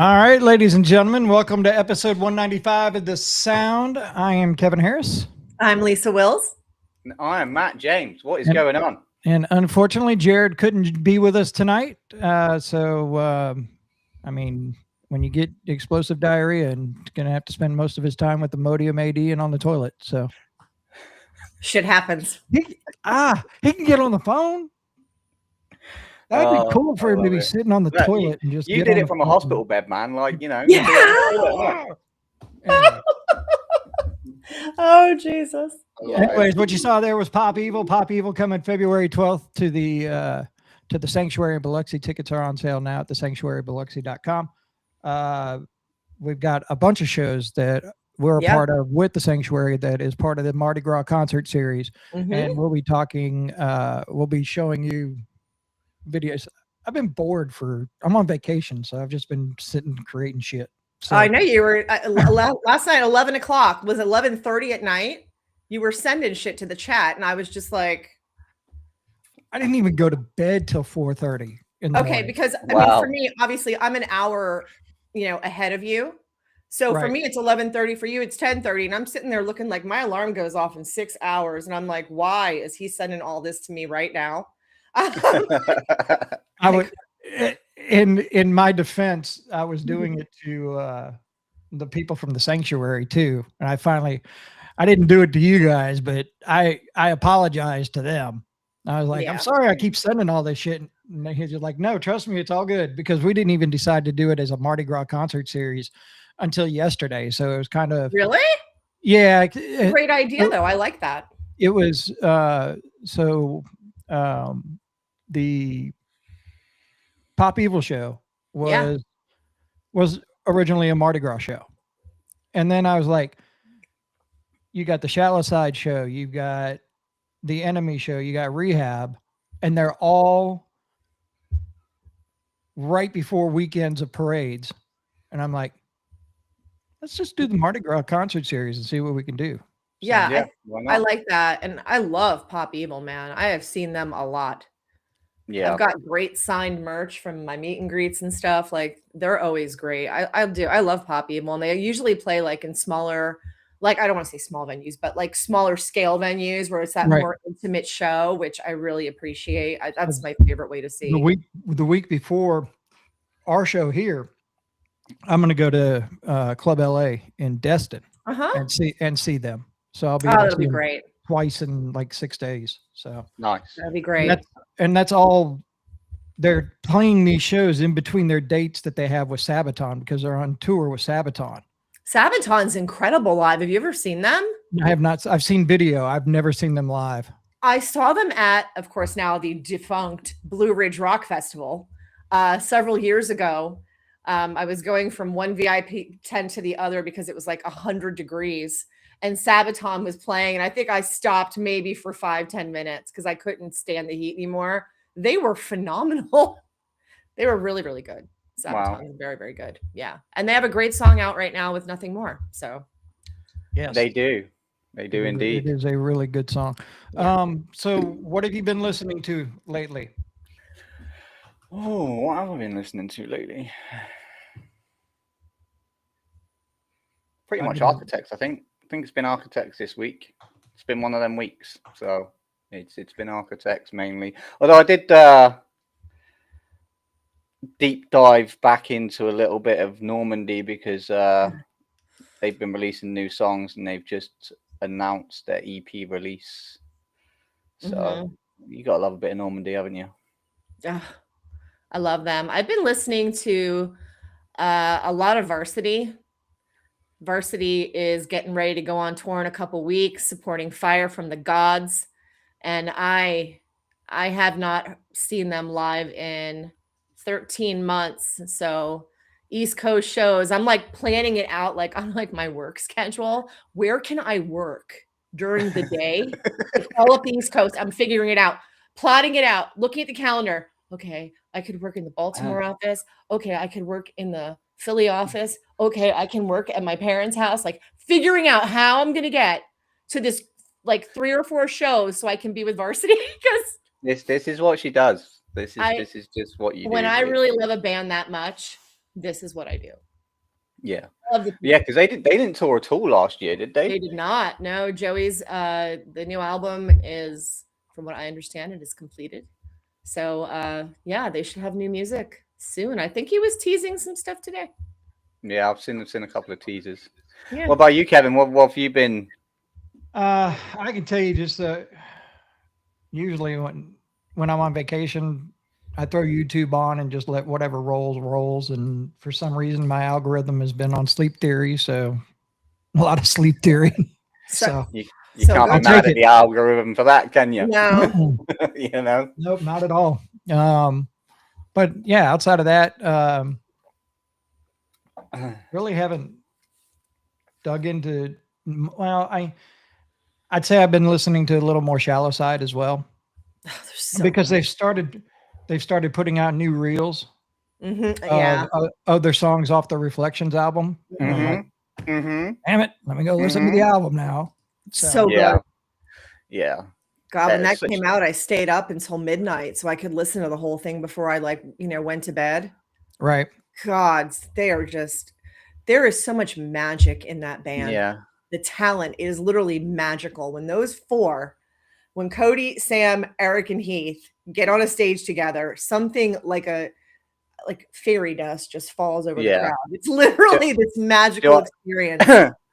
All right, ladies and gentlemen, welcome to episode 195 of The Sound. I am Kevin Harris. I'm Lisa Wills. And I am Matt James. What is going on? And unfortunately, Jared couldn't be with us tonight. I mean, when you get explosive diarrhea, and going to have to spend most of his time with the Imodium AD and on the toilet. So shit happens. He can get on the phone. That'd be cool for him to be sitting on the toilet and just. You did it from a hospital bed, man. Like, you know. Yeah. Oh Jesus. Anyways, what you saw there was Pop Evil. Pop Evil coming February 12th to the Sanctuary in Biloxi. Tickets are on sale now at thesanctuarybiloxi.com. We've got a bunch of shows that we're a part of with the Sanctuary that is part of the Mardi Gras concert series, and we'll be talking. We'll be showing you videos. I've been bored I'm on vacation, so I've just been sitting creating shit. So, I know you were last night, 11 o'clock. Was it 11:30 at night? You were sending shit to the chat, and I was just like, I didn't even go to bed till 4:30 in the morning. Because I mean, for me, obviously, I'm an hour, ahead of you. So for me, it's 11:30. For you, it's 10:30, and I'm sitting there looking like my alarm goes off in 6 hours, and I'm like, why is he sending all this to me right now? I would. In my defense, I was doing it to the people from the Sanctuary too, and I didn't do it to you guys, but I apologized to them. I was like, I'm sorry, I keep sending all this shit, and he's just like, no, trust me, it's all good, because we didn't even decide to do it as a Mardi Gras concert series until yesterday, so it was kind of really, great idea though. I like that. It was the Pop Evil show was originally a Mardi Gras show. And then I was like, you got the Shallow Side show, you've got the Enemy show, you got Rehab, and they're all right before weekends of parades. And I'm like, let's just do the Mardi Gras concert series and see what we can do. So, I like that. And I love Pop Evil, man. I have seen them a lot. Yeah, I've got great signed merch from my meet and greets and stuff. Like, they're always great. I love Pop Evil, and they usually play like in smaller, like, I don't want to say small venues, but like smaller scale venues where it's that more intimate show, which I really appreciate. That's my favorite way to see. The week before our show here, I'm going to go to Club LA in Destin and see them. So I'll be that'll be great. Twice in like 6 days. So nice. That'd be great. And that's all. They're playing these shows in between their dates that they have with Sabaton, because they're on tour with Sabaton. Sabaton's incredible live. Have you ever seen them? I have not. I've seen video. I've never seen them live. I saw them at, of course, now the defunct Blue Ridge Rock Festival several years ago. I was going from one VIP tent to the other because it was like 100 degrees. And Sabaton was playing, and I think I stopped maybe for 5-10 minutes because I couldn't stand the heat anymore. They were phenomenal. They were really, really good. Sabaton is very, very good. Yeah. And they have a great song out right now with Nothing More. So yes, they do. They do indeed. It is a really good song. Yeah. So what have you been listening to lately? Oh, what have I been listening to lately? Pretty much Architects, I think. I think it's been Architects this week. It's been one of them weeks, so it's been Architects mainly. Although I did deep dive back into a little bit of Normandy, because they've been releasing new songs and they've just announced their EP release. So you gotta love a bit of Normandy, haven't you? Yeah, I love them. I've been listening to a lot of VRSTY. VRSTY is getting ready to go on tour in a couple weeks, supporting Fire from the Gods, and I have not seen them live in 13 months. So East Coast shows, I'm like planning it out, like on like my work schedule. Where can I work during the day? All up the East Coast. I'm figuring it out, plotting it out, looking at the calendar. Okay, I could work in the Baltimore office. Okay, I could work in the Philly office. Okay, I can work at my parents' house, like figuring out how I'm going to get to this like 3 or 4 shows so I can be with VRSTY, because this is what she does. This is just what you do. When I really love a band that much, this is what I do. Yeah. I love the Yeah, because they didn't tour at all last year, did They they? did not. No, Joey's the new album is, from what I understand, it is completed. So yeah, they should have new music soon. I think he was teasing some stuff today. Yeah, I've seen a couple of teasers. Yeah. What about you, Kevin? What have you been? I can tell you just usually when I'm on vacation, I throw YouTube on and just let whatever rolls. And for some reason, my algorithm has been on Sleep Theory, so a lot of Sleep Theory. So You So can't good. be mad at the algorithm for that, can you? No. You know? nope, not at all. But yeah, outside of that, really haven't dug into. Well, I'd say I've been listening to a little more Shallow Side as well, because they've started putting out new reels Yeah. of their songs off the Reflections album. And I'm like, damn it, let me go listen to the album now. So good. Yeah. Yeah. God, when that It's such- came out, I stayed up until midnight so I could listen to the whole thing before I went to bed. Right. God, there is so much magic in that band. Yeah. The talent is literally magical. When those four, when Cody, Sam, Eric, and Heath get on a stage together, something like fairy dust just falls over the crowd. It's literally this magical experience.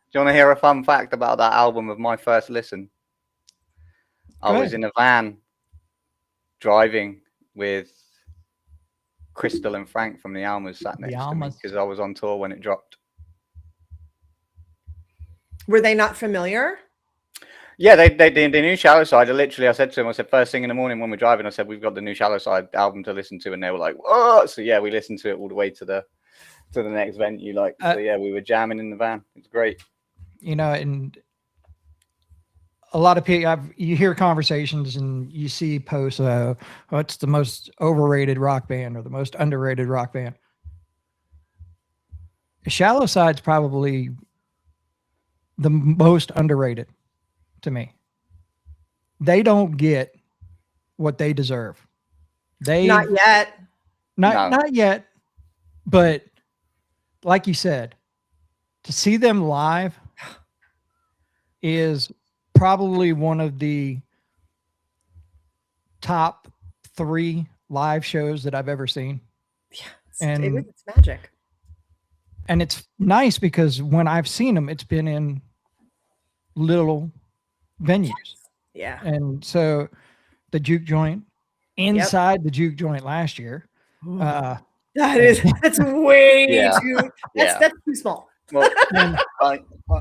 Do you want to hear a fun fact about that album of my first listen? I was in a van driving with Crystal and Frank from the Almas sat next to me because I was on tour when it dropped. Were they not familiar? Yeah, they knew Shallow Side. I said to them, I said, first thing in the morning when we're driving, I said, we've got the new Shallow Side album to listen to. And they were like, oh, so yeah, we listened to it all the way to the next venue. So yeah, we were jamming in the van. It's great. And a lot of people, you hear conversations and you see posts, what's the most overrated rock band or the most underrated rock band? Shallow Side's probably the most underrated to me. They don't get what they deserve. Not yet. Not yet. But like you said, to see them live is probably one of the top 3 live shows that I've ever seen. Yeah, it's magic. And it's nice because when I've seen them, it's been in little venues. Yeah. And so the Juke Joint, inside the Juke Joint last year. That's way too that's too small. Well,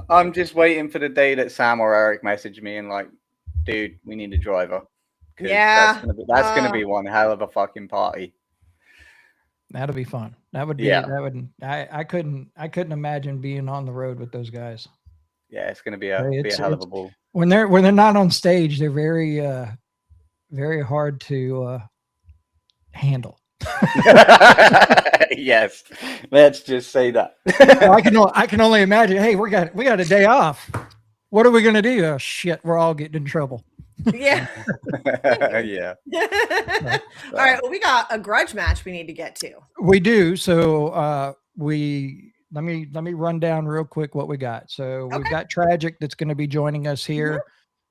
I'm just waiting for the day that Sam or Eric message me and like, dude, we need a driver. Yeah. That's gonna be one hell of a fucking party. That'll be fun. That would be I couldn't imagine being on the road with those guys. Yeah, it's gonna be a hell of a ball. When they're not on stage, they're very very hard to handle. Yes, let's just say that. I can only imagine. Hey, we got a day off. What are we gonna do? Oh shit, we're all getting in trouble. Yeah. Yeah. All right. Well, we got a grudge match we need to get to. We do. So let me run down real quick what we got. So we've got Tragic that's going to be joining us here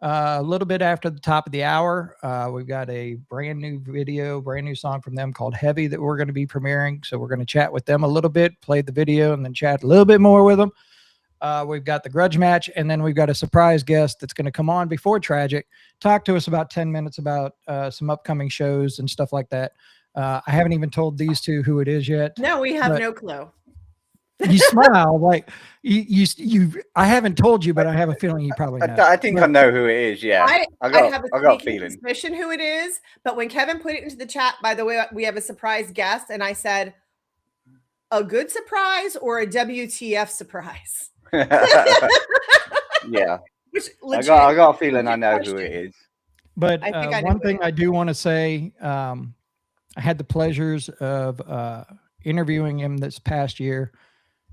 a little bit after the top of the hour. We've got a brand new song from them called Heavy that we're going to be premiering. So we're going to chat with them a little bit, play the video, and then chat a little bit more with them. We've got the grudge match, and then we've got a surprise guest that's going to come on before Tragic, talk to us about 10 minutes about some upcoming shows and stuff like that. I haven't even told these two who it is yet. No, we have no clue. You smile like you. I haven't told you, but I have a feeling you probably know. I think I know who it is. Yeah, I have a feeling. Suspicion who it is. But when Kevin put it into the chat, by the way, we have a surprise guest, and I said, a good surprise or a WTF surprise? Yeah, I got a feeling I know who it is. But one thing I do want to say, I had the pleasures of interviewing him this past year.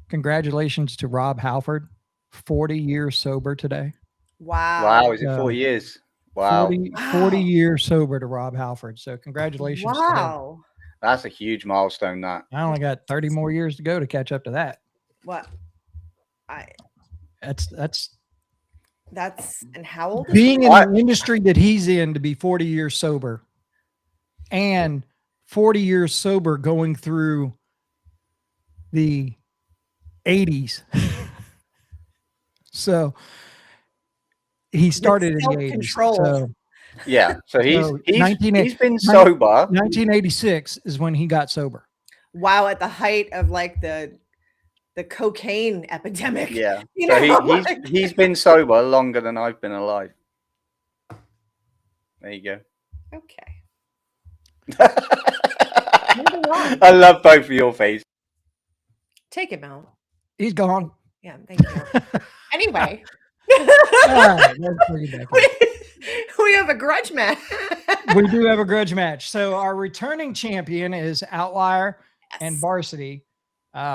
Congratulations to Rob Halford, 40 years sober today. Wow. Is it 40 years? Wow. 40 years sober to Rob Halford. So congratulations. Wow. That's a huge milestone. That. I only got 30 more years to go to catch up to that. What? That's And how old is being he? in the industry that he's in, to be 40 years sober and 40 years sober going through the 80s. So he started in the 80s. So, yeah. So he's been 19, sober. 1986 is when he got sober. Wow, at the height of like the cocaine epidemic. Yeah. You So know? he's been sober longer than I've been alive. There you go. Okay. I love both of your faces. Take him out. He's gone. Yeah, thank you. Anyway. All right, let's bring it back up. We have a grudge match. We do have a grudge match. So our returning champion is Ovtlier and VRSTY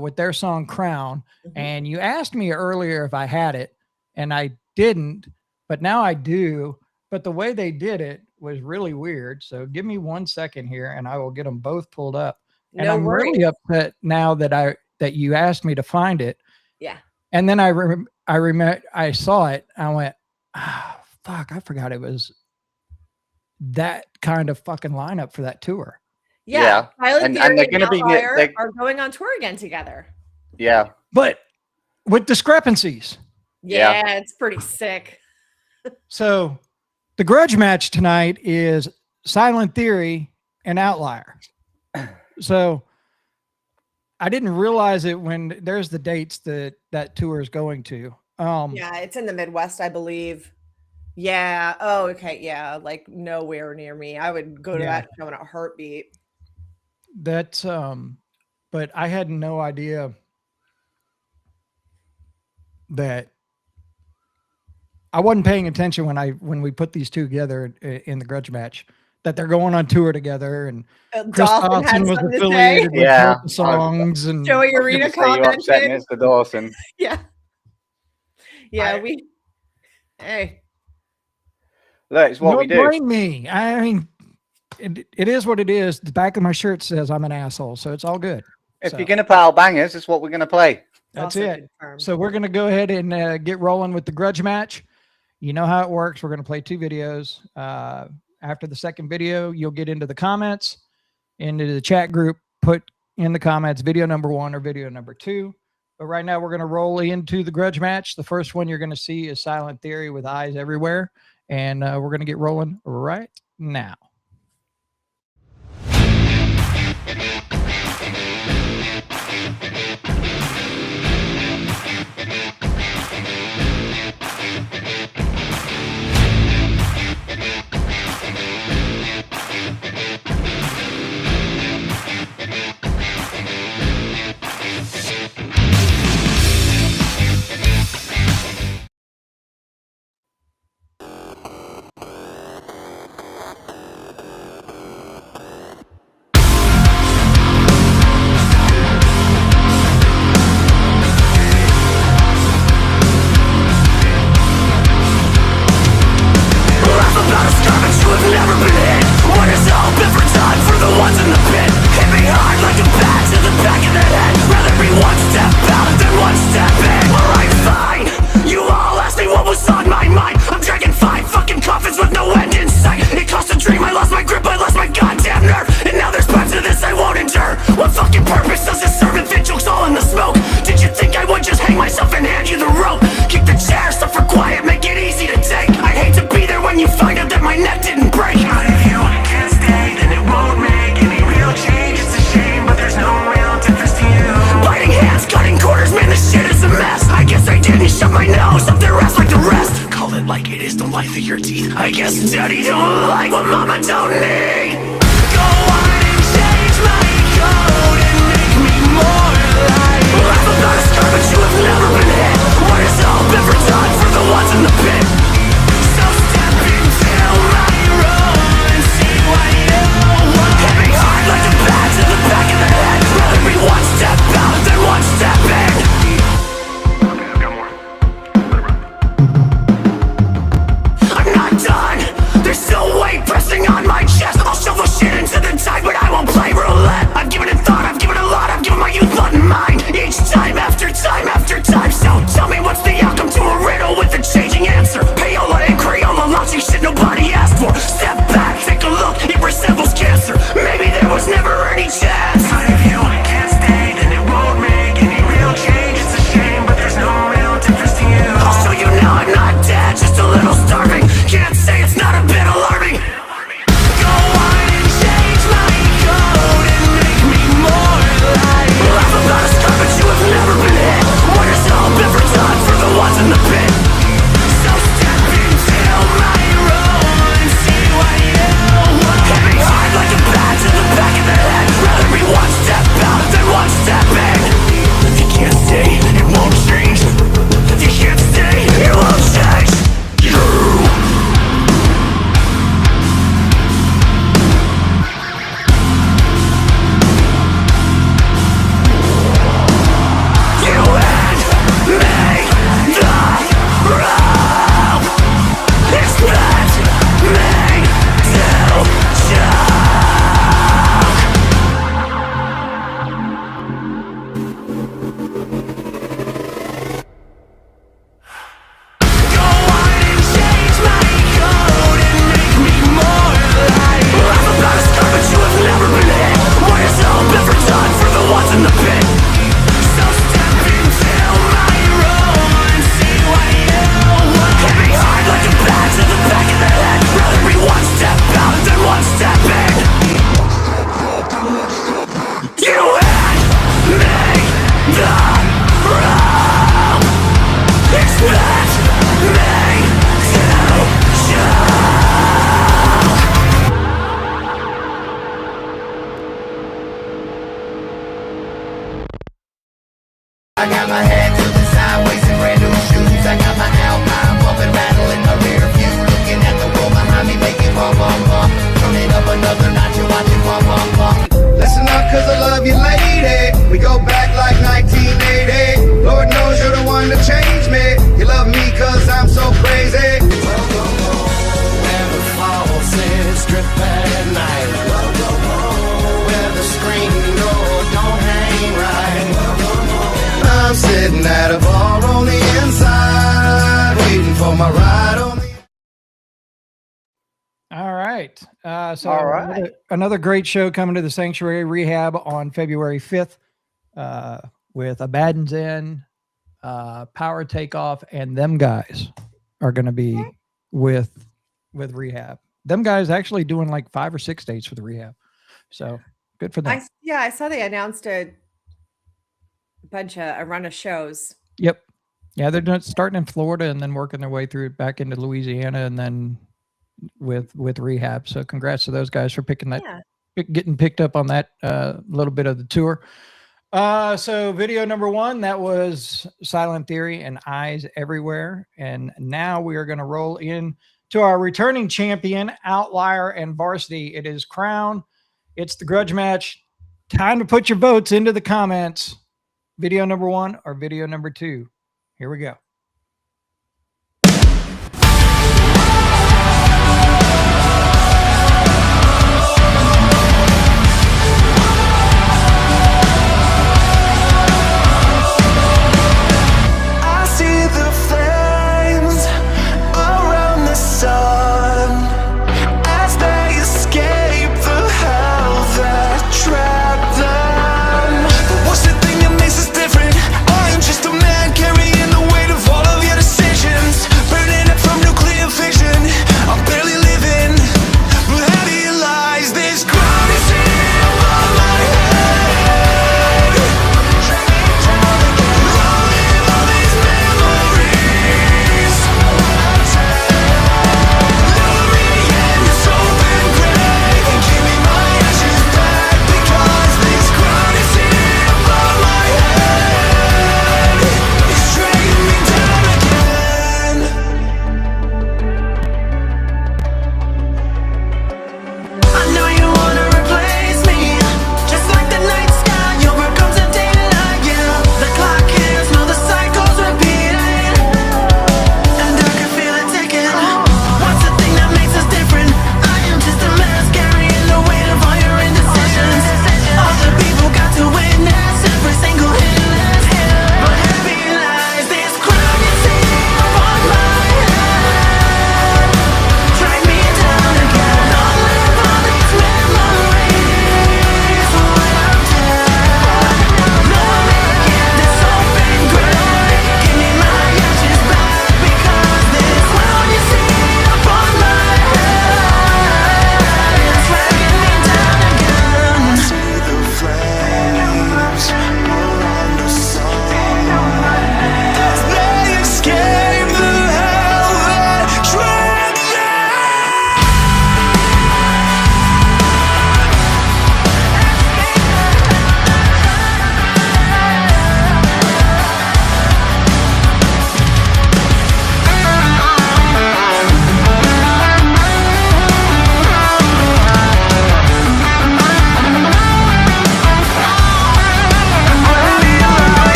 with their song Crown. And you asked me earlier if I had it, and I didn't, but now I do. But the way they did it was really weird. So give me 1 second here and I will get them both pulled up. And No I'm worries. really upset now that you asked me to find it. Yeah. And then I remember I saw it. I went, ah, fuck, I forgot it was that kind of fucking lineup for that tour. Yeah. And they're going to be are going on tour again together. Yeah. But with discrepancies. Yeah, it's pretty sick. So the grudge match tonight is Silent Theory and Ovtlier. So I didn't realize it when there's the dates that tour is going to. Yeah, it's in the Midwest, I believe. Yeah. Oh, okay. Yeah. Like nowhere near me. I would go to that show in a heartbeat. That's but I had no idea that I wasn't paying attention when we put these two together in the grudge match, that they're going on tour together, and Chris Dawson was affiliated with both the songs, and Joey Arena commented. Mr. Dawson. Yeah. Yeah, hey. Look, it's what we do. Don't blame me. I mean, it is what it is. The back of my shirt says I'm an asshole, so it's all good. If you're going to play our bangers, it's what we're going to play. That's it. So we're going to go ahead and get rolling with the grudge match. You know how it works. We're going to play 2 videos. After the second video, you'll get into the comments, into the chat group, put in the comments video number 1 or video number 2. But right now we're going to roll into the grudge match. The first one you're going to see is Silent Theory with Eyes Everywhere. And we're going to get rolling right now. I guess daddy don't like what mama don't need. Go on and change my code and make me more like. I'm about to start, but you have never been hit. What has all been done for the ones in the pit? So step into my role and see what you want. Hit me hard like a bat to the back of the head. Rather be one step out than one step in. Okay, I've got more. I'm not done. There's still weight pressing on my chest. I'll was never any chance. But if you can't stay, then it won't make any real change. It's a shame, but there's no real difference to you. I'll show you now I'm not dead, just a little starving. Can't say it's not a bit alarming. Go on and change my code and make me more like. Laugh about a scar, but you have never been hit. What is all ever done for the ones in the pit? So step into my role and see what you want. Hit me hard like a bat to the back of the head. Rather be one step out than one step in. You can't stay, it won't change. You can't stay, it won't change. I got my head tilted sideways in brand new shoes. I got my Alpine bumping, rattling the rear view. Looking at the world behind me, making bum bum bum. Turning up another notch and watching bum bum bum. Listen up, cause I love you, lady. We go back like 1980. Lord knows you're the one to change me. You love me cause I'm so crazy. Where the falls is strip at night. Where the screen door don't hang right. I'm sitting at a bar on the inside, waiting for my ride on the. All right. So All right. Another great show coming to the Sanctuary Rehab on February 5th with Abaddon's In, Power Takeoff, and them guys are going to be with Rehab. Them guys actually doing like 5 or 6 dates for the Rehab. So good for them. I saw they announced a run of shows. Yep. Yeah, they're starting in Florida and then working their way through back into Louisiana and then with Rehab. So congrats to those guys for picking that, getting picked up on that little bit of the tour. So video number 1, that was Silent Theory and Eyes Everywhere. And now we are going to roll in to our returning champion, Outlier and VRSTY. It is Crown. It's the grudge match. Time to put your votes into the comments. Video number 1 or video number 2. Here we go. I see the flames around the sun as they escape the hell that trapped them. But what's the thing that makes us different? I am just a man carrying the weight of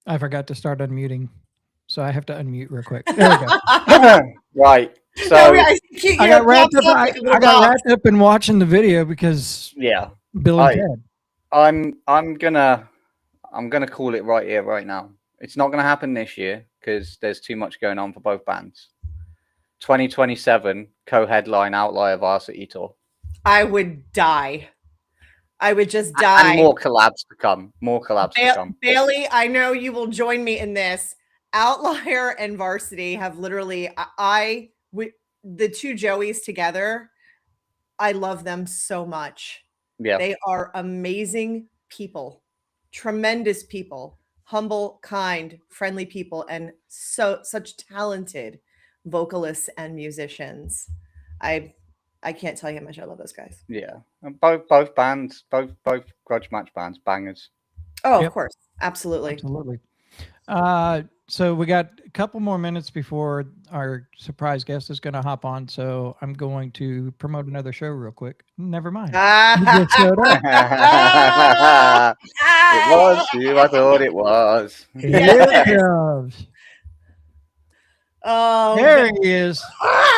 I forgot to start unmuting, so I have to unmute real quick. There we go. Right. No, So I got wrapped up. like a little I got dog. wrapped up in watching the video because yeah, Bill and Ted. I'm gonna call it right here, right now. It's not gonna happen this year because there's too much going on for both bands. 2027 co-headline Outlier Varsity tour. I would die. I would just die. And more collabs to come. More collabs to come. Bailey, I know you will join me in this. Outlier and Varsity have literally, the two Joeys together, I love them so much. Yeah. They are amazing people, tremendous people, humble, kind, friendly people, and such talented vocalists and musicians. I can't tell you how much I love those guys. Yeah. And both bands, both Grudge Match bands, bangers. Oh, Yep. of course. Absolutely. Absolutely. So we got a couple more minutes before our surprise guest is going to hop on. So I'm going to promote another show real quick. Never mind. You just showed up. It was you. I thought it was. Here it comes. Oh, There he is.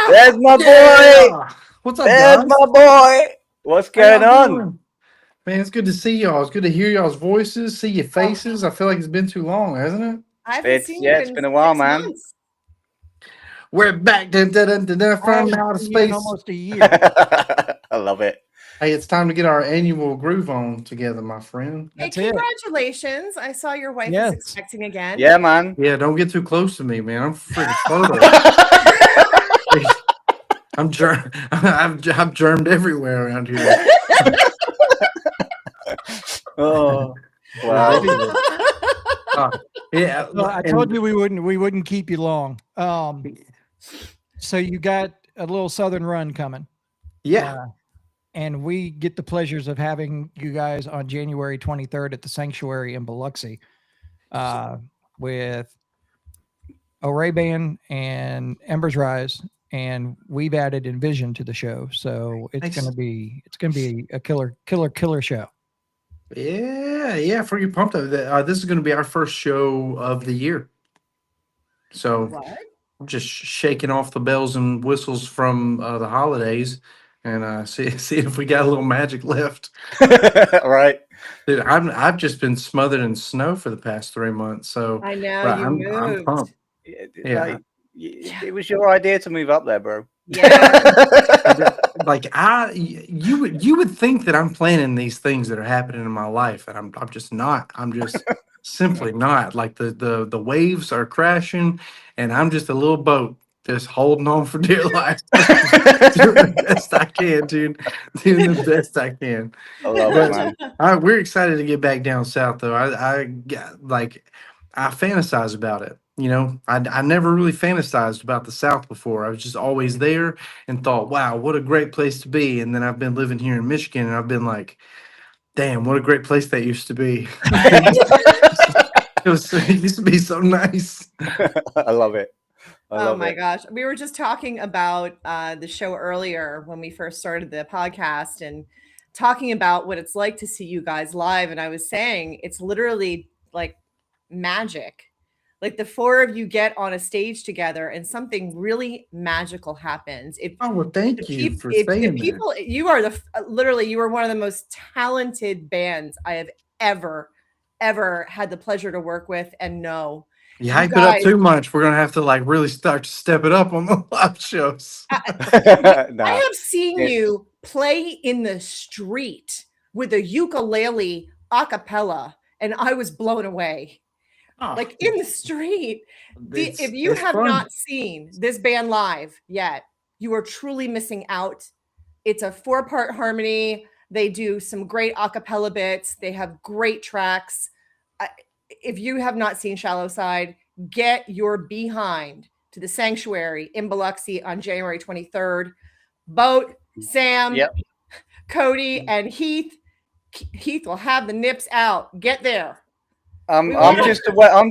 There's my boy. Yeah. What's up, There's guys? my boy. What's going How y'all on? doing? Man, it's good to see y'all. It's good to hear y'all's voices, see your faces. I feel like it's been too long, hasn't it? I haven't It's seen yeah, you it's in been a while, 6 man. months. We're back I from haven't outer seen you in space. almost a year. I love it. Hey, it's time to get our annual groove on together, my friend. Hey, That's it. congratulations. I saw your wife Yes. is expecting again. Yeah, man. Yeah, don't get too close to me, man. I'm freaking photo. I've germed everywhere around here. Oh, wow. Yeah, Well, I told you we wouldn't keep you long. So you got a little Southern run coming. Yeah, And we get the pleasures of having you guys on January 23rd at the Sanctuary in Biloxi with O'Ray Band and Embers Rise, and we've added Envision to the show, so it's Nice. gonna be a killer show. yeah. Freaking pumped up. This is going to be our first show of the year, so What? I'm just shaking off the bells and whistles from the holidays, and see if we got a little magic left. Right. Dude, I've just been smothered in snow for the past 3 months, so I know right, you I'm moved. pumped. Yeah. Like, it was your idea to move up there, bro. Yeah. Like you would think that I'm planning these things that are happening in my life, and I'm just not. I'm just simply not. Like the waves are crashing, and I'm just a little boat just holding on for dear life. Doing the best I can, dude. Doing the best I can. I love it, man. We're excited to get back down south, though. I fantasize about it. You know, I never really fantasized about the South before. I was just always there and thought, wow, what a great place to be. And then I've been living here in Michigan, and I've been like, damn, what a great place that used to be. It used to be so nice. I love it. I Oh love my it. gosh. We were just talking about the show earlier when we first started the podcast and talking about what it's like to see you guys live. And I was saying it's literally like magic. Like the four of you get on a stage together and something really magical happens. Oh, well, thank you for saying that. People, you are literally, you are one of the most talented bands I have ever had the pleasure to work with and know. You hype it up too much, we're gonna have to like really start to step it up on the live shows. I Nah. have seen It's- you play in the street with a ukulele a cappella, and I was blown away. Oh, Like in the street. it's- If you it's have fun. not seen this band live yet, you are truly missing out. It's a 4-part harmony. They do some great a cappella bits. They have great tracks. If you have not seen Shallow Side, get your behind to the Sanctuary in Biloxi on January 23rd. Boat, Sam, Yep. Cody, and Heath. Heath will have the nips out. Get there. I'm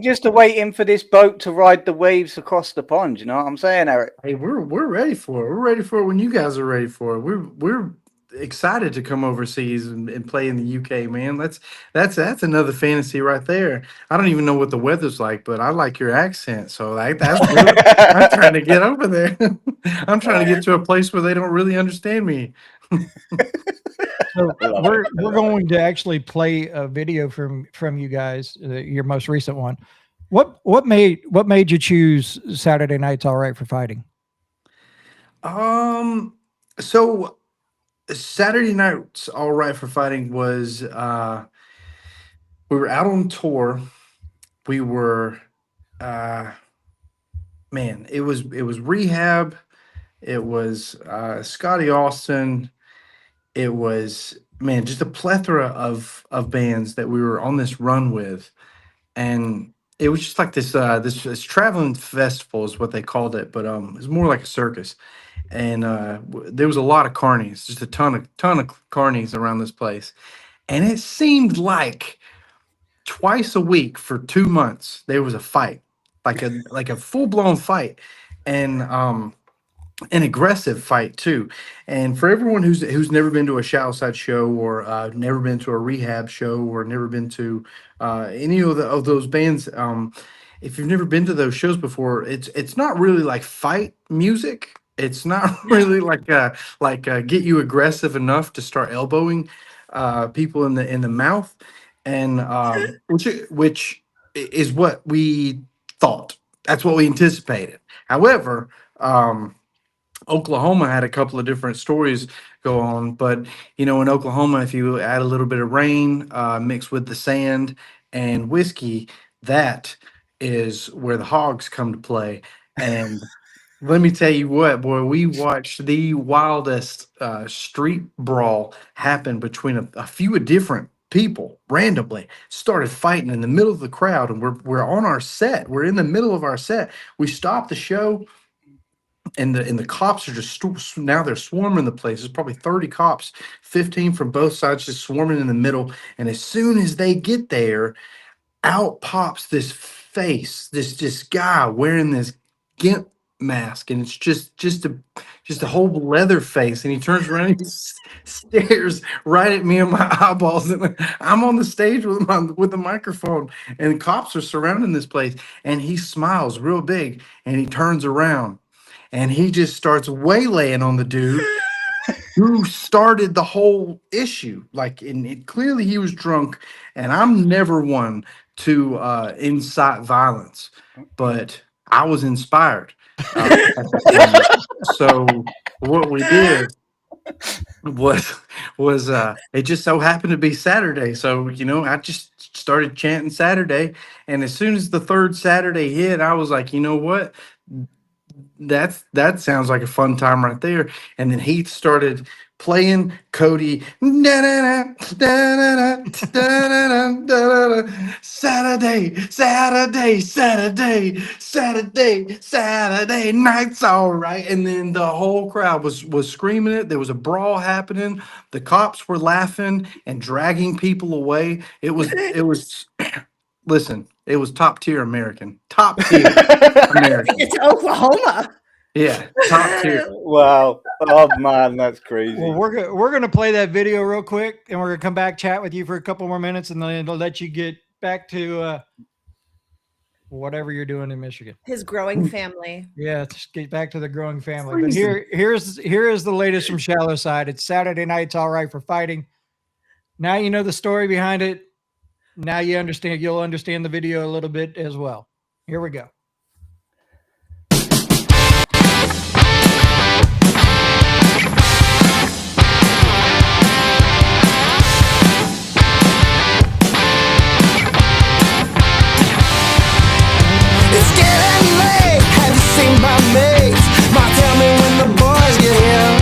just waiting for this boat to ride the waves across the pond. You know what I'm saying, Eric? Hey, we're ready for it. We're ready for it when you guys are ready for it. excited to come overseas and play in the UK, man. That's another fantasy right there. I don't even know what the weather's like, but I like your accent, so that's good. I'm trying to get over there. I'm trying to get to a place where they don't really understand me. So we're going to actually play a video from you guys, your most recent one. What made you choose Saturday Night's All Right for Fighting? So Saturday Night's All Right for Fighting was we were out on tour. We were man, it was Rehab, it was Scotty Austin, it was man, just a plethora of bands that we were on this run with. And it was just like this traveling festival is what they called it, but it was more like a circus. And there was a lot of carnies, just a ton of carnies around this place. And it seemed like twice a week for 2 months there was a fight, like a full blown fight, and an aggressive fight too. And for everyone who's never been to a Shadowside show, or never been to a Rehab show, or never been to any of those bands, if you've never been to those shows before, it's not really like fight music. It's not really like get you aggressive enough to start elbowing people in the mouth, and which is what we thought. That's what we anticipated. However, Oklahoma had a couple of different stories go on, but in Oklahoma, if you add a little bit of rain mixed with the sand and whiskey, that is where the hogs come to play. And let me tell you what, boy, we watched the wildest street brawl happen between a few different people randomly started fighting in the middle of the crowd, and we're on our set. We're in the middle of our set. We stopped the show, and the cops are just now they're swarming the place. There's probably 30 cops, 15 from both sides, just swarming in the middle. And as soon as they get there, out pops this face, this guy wearing this gimp mask, and it's just a whole leather face, and he turns around and he stares right at me in my eyeballs, and I'm on the stage with the microphone, and the cops are surrounding this place, and he smiles real big, and he turns around, and he just starts waylaying on the dude who started the whole issue. Clearly he was drunk, and I'm never one to incite violence, but I was inspired. So what we did was it just so happened to be Saturday. So I just started chanting Saturday, and as soon as the third Saturday hit, I was like, you know what? That sounds like a fun time right there. And then Heath started playing Cody. Saturday night's all right. And then the whole crowd was screaming it. There was a brawl happening. The cops were laughing and dragging people away. It was listen, it was top tier American. Top tier American. It's Oklahoma. Yeah, top tier. Wow. Oh man, that's crazy. Well, we're gonna play that video real quick, and we're gonna come back, chat with you for a couple more minutes, and then it'll let you get back to whatever you're doing in Michigan. His growing family. Yeah, just get back to the growing family. But here is the latest from Shallow Side. It's Saturday Night's All Right for Fighting. Now you know the story behind it. Now you'll understand the video a little bit as well. Here we go. It's getting late. Have you seen my mates? Might tell me when the boys get here.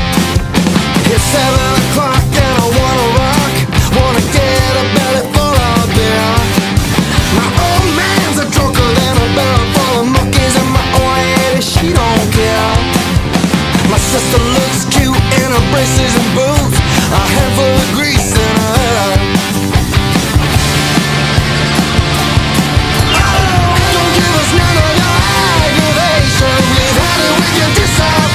It's 7 o'clock and I wanna rock. Wanna get a belly full of beer. My old man's a drunker than a barrel full of monkeys, and my old lady, she don't care. My sister looks cute in her braces and boots, a handful of grease in her hair. Don't give us none of your aggravation. We've had it with your dissatisfaction.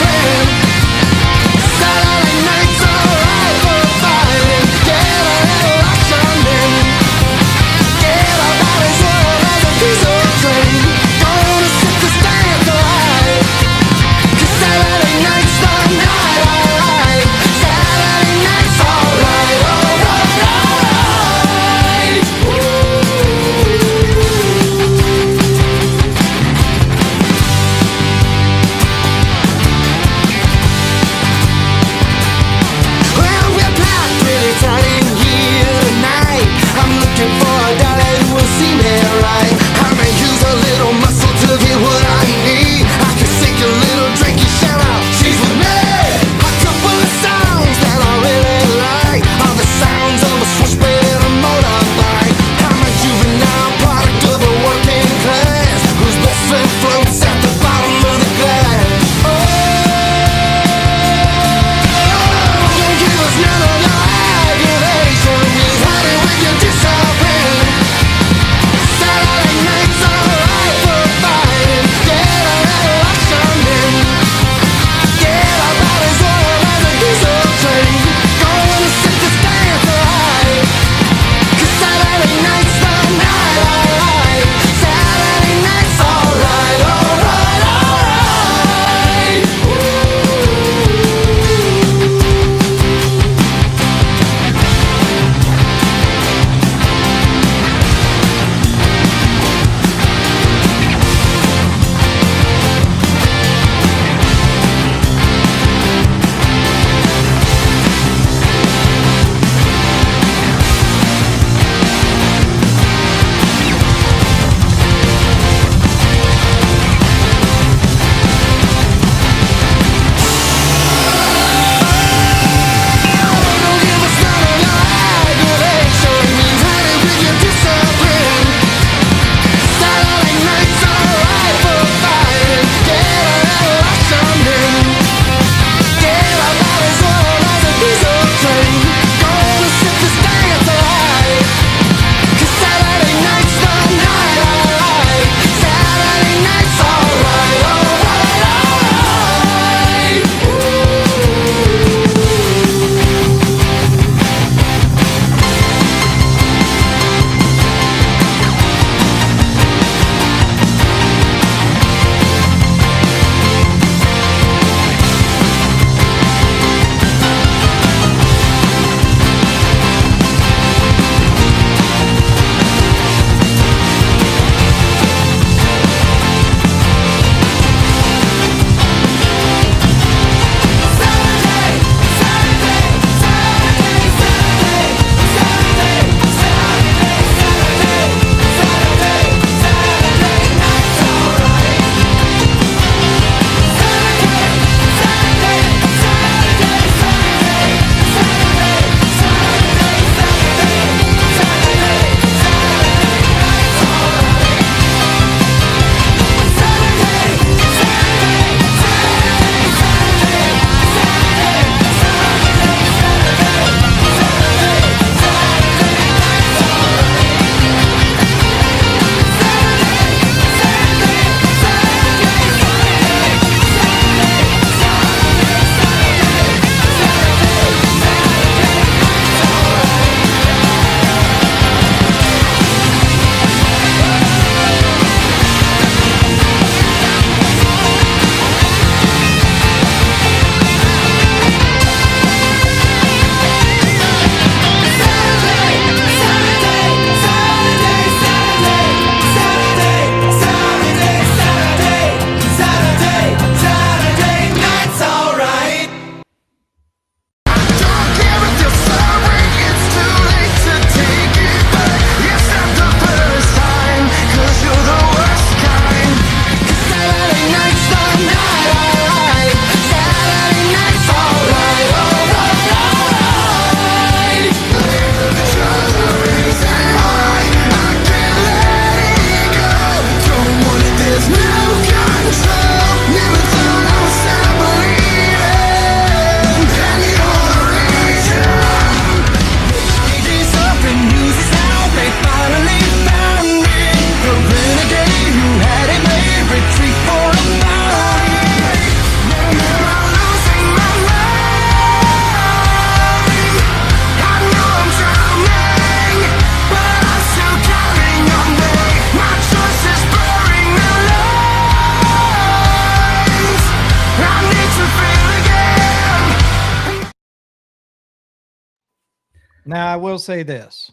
Now, I will say this.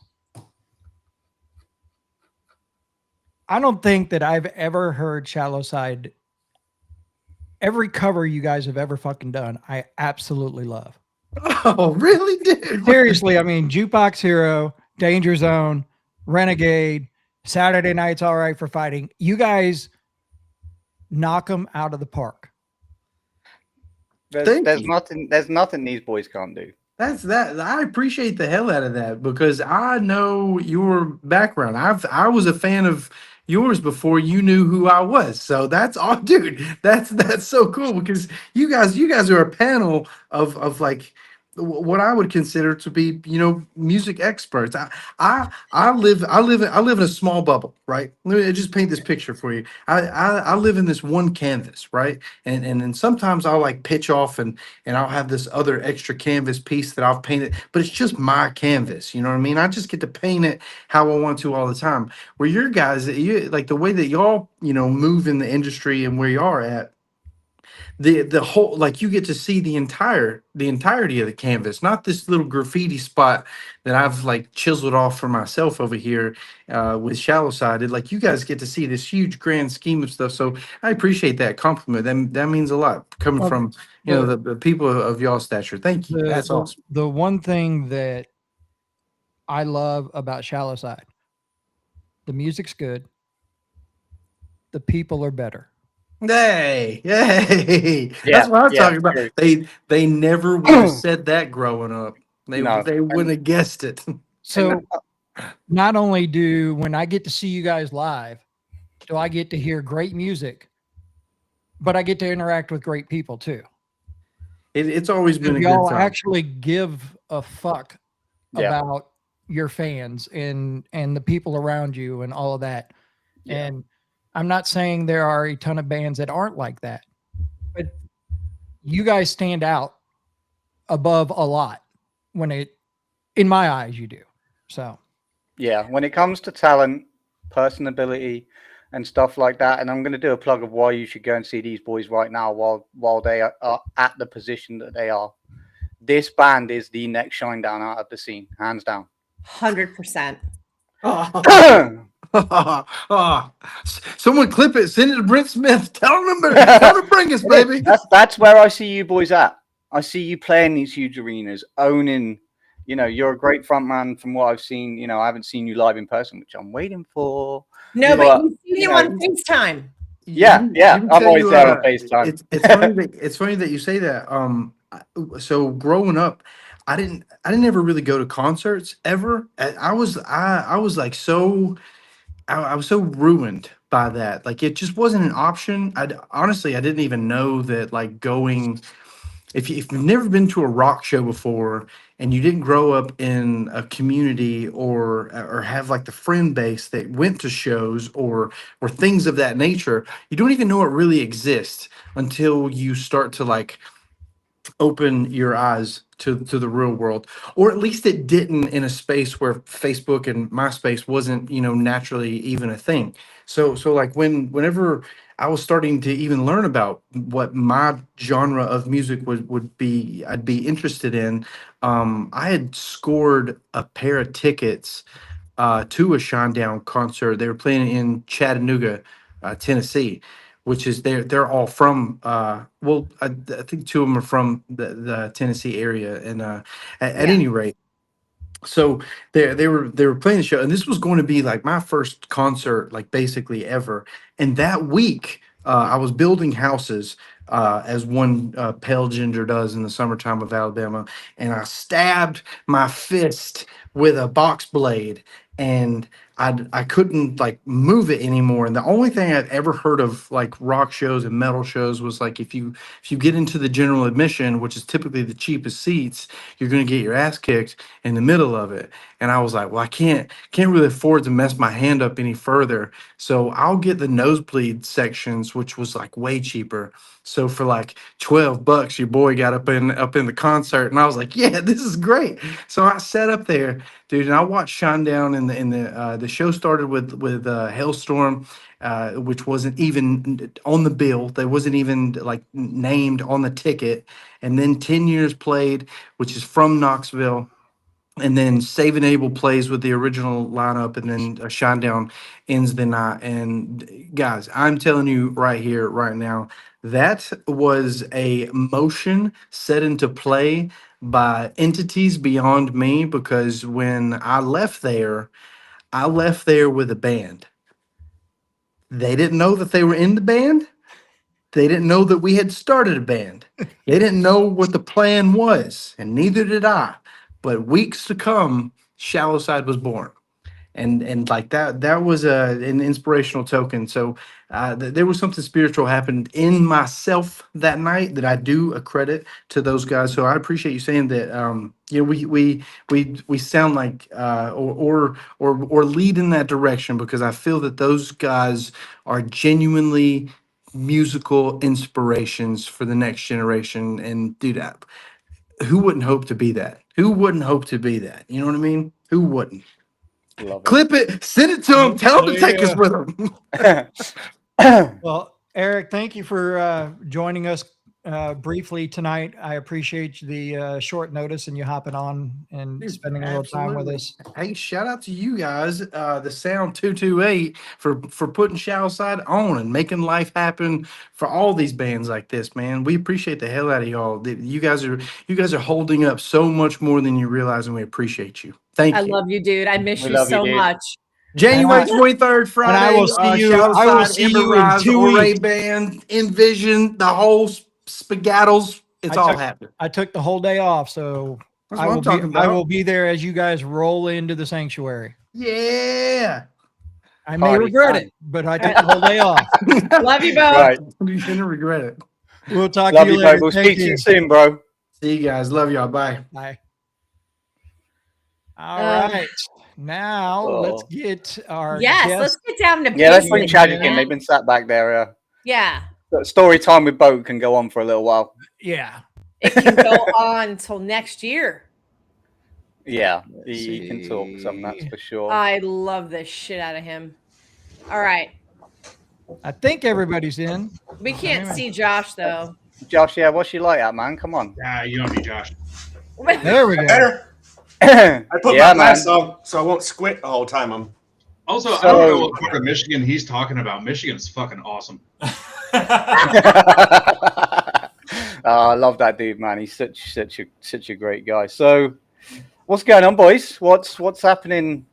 I don't think that I've ever heard Shallow Side. Every cover you guys have ever fucking done, I absolutely love. Oh, really, dude? Seriously, I mean, Jukebox Hero, Danger Zone, Renegade, Saturday Night's All Right for Fighting. You guys knock them out of the park. Thank There's you. nothing these boys can't do. That's that. I appreciate the hell out of that because I know your background. I was a fan of yours before you knew who I was. So that's all, dude. That's so cool because you guys are a panel of like what I would consider to be music experts. I live in a small bubble, right? Let me just paint this picture for you. I live in this one canvas, right? And then sometimes I'll like pitch off and I'll have this other extra canvas piece that I've painted, but it's just my canvas. You know what I mean? I just get to paint it how I want to all the time. Where your guys, like the way that y'all, move in the industry and where you are at, the whole, like, you get to see the entirety of the canvas, not this little graffiti spot that I've like chiseled off for myself over here with Shallow Sided. Like, you guys get to see this huge grand scheme of stuff. So I appreciate that compliment. That means a lot coming Well, from the people of y'all stature. Thank you. That's awesome. The one thing that I love about Shallow Side, the music's good. The people are better. Hey, hey, Yeah, that's what I'm yeah, talking about. true. They never would have said that growing up. They No, they wouldn't have guessed it. So not only do when I get to see you guys live, do I get to hear great music, but I get to interact with great people too. It's always been a good Y'all time. actually give a fuck Yeah. about your fans and the people around you and all of that. Yeah. And I'm not saying there are a ton of bands that aren't like that, but you guys stand out above a lot in my eyes, you do. So Yeah, when it comes to talent, personability, and stuff like that, and I'm going to do a plug of why you should go and see these boys right now while they are at the position that they are. This band is the next shine down out of the scene, hands down. 100%. Someone clip it, send it to Brent Smith. Tell him to bring us, baby. That's where I see you boys at. I see you playing these huge arenas, owning. You're a great front man from what I've seen. I haven't seen you live in person, which I'm waiting for. No, But, but you see him on FaceTime. Yeah, I'm always there on FaceTime. It's funny that you say that. So growing up, I didn't ever really go to concerts ever. I was like I was so ruined by that. Like, it just wasn't an option. I didn't even know that, like, going, if you've never been to a rock show before and you didn't grow up in a community or have like the friend base that went to shows or things of that nature, you don't even know it really exists until you start to like open your eyes to the real world, or at least it didn't in a space where Facebook and MySpace wasn't naturally even a thing. So like whenever I was starting to even learn about what my genre of music would be, I'd be interested in, I had scored a pair of tickets to a Shinedown concert. They were playing in Chattanooga, Tennessee, which is they're all from I think two of them are from the Tennessee area, and at any rate, so they were playing the show, and this was going to be like my first concert, like basically ever. And that week, I was building houses, as one pale ginger does in the summertime of Alabama, and I stabbed my fist with a box blade, and I couldn't like move it anymore. And the only thing I'd ever heard of like rock shows and metal shows was like if you get into the general admission, which is typically the cheapest seats, you're gonna get your ass kicked in the middle of it. And I was like, well, I can't really afford to mess my hand up any further. So I'll get the nosebleed sections, which was like way cheaper. So for like $12, your boy got up in the concert, and I was like, yeah, this is great. So I sat up there, dude, and I watched Shinedown in the show started with Hailstorm, which wasn't even on the bill. They wasn't even like named on the ticket. And then 10 Years played, which is from Knoxville, and then Saving Abel plays with the original lineup, and then Shinedown ends the night. And guys, I'm telling you right here, right now, that was a motion set into play by entities beyond me, because when I left there with a band. They didn't know that they were in the band. They didn't know that we had started a band. They didn't know what the plan was, and neither did I. But weeks to come, Shallow Side was born, and like that was an inspirational token. So there was something spiritual happened in myself that night that I do a credit to those guys. So I appreciate you saying that. We sound like or lead in that direction, because I feel that those guys are genuinely musical inspirations for the next generation. And dude, who wouldn't hope to be that? Who wouldn't hope to be that? You know what I mean? Who wouldn't? Love it. Clip it, send it to them, tell them to take us with them. Well, Eric, thank you for joining us briefly tonight. I appreciate the short notice and you hopping on and Dude, spending a little time with us. Hey, shout out to you guys, the Sound 228, for putting Shallow Side on and making life happen for all these bands like this, man. We appreciate the hell out of y'all. You guys are holding up so much more than you realize, and we appreciate you. Thank I you. love you, dude. I miss We you love you, so dude. much. January 23rd, Friday. I will see you- Shallow I will Side, see Ember you in Rise, 2 Ray weeks. Band, Envision, the whole spagattles. It's all happening. I took the whole day off, so That's what I'm talking I about. will be there as you guys roll into the sanctuary. Yeah. I may Party regret time. it, but I took the whole day off. Love you both. Right. You're gonna regret it. We'll talk Love to you you, later. babe. We'll Thank speak to you. you soon, bro. See you guys. Love y'all. Bye. Bye. All right. Now let's Oh. get our Yes, guest. let's get down to Yeah, let's business, bring Tragic man. in. They've been sat back there. Yeah, Story time with Boat can go on for a little while. Yeah. it can go on till next year. Yeah, Let's he can talk some, that's see. for sure. I love the shit out of him. All right, I think everybody's in. we can't see Josh though. Josh, yeah, what's she like at, man? Come on. Nah, you don't need Josh. There we go. Better. I I put my glass on so I won't squint the whole time. I'm Also, I So- don't know what part of Michigan he's talking about. Michigan's fucking awesome. I love that dude, man. He's such a great guy. So, what's going on, boys? What's happening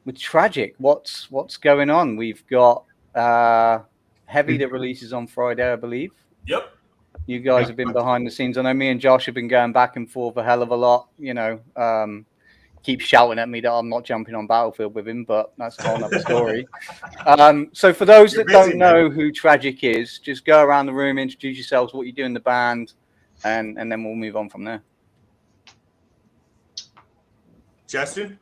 with Tragic? What's going on? We've got Heavy that releases on Friday, I believe. Yep. You guys have been behind the scenes. I know me and Josh have been going back and forth a hell of a lot. You know, keep shouting at me that I'm not jumping on Battlefield with him, but that's a whole other story. So for those You're that don't busy, know who Tragic is, just go around the room, introduce yourselves, what you do in the band, and then we'll move on from there. Justin.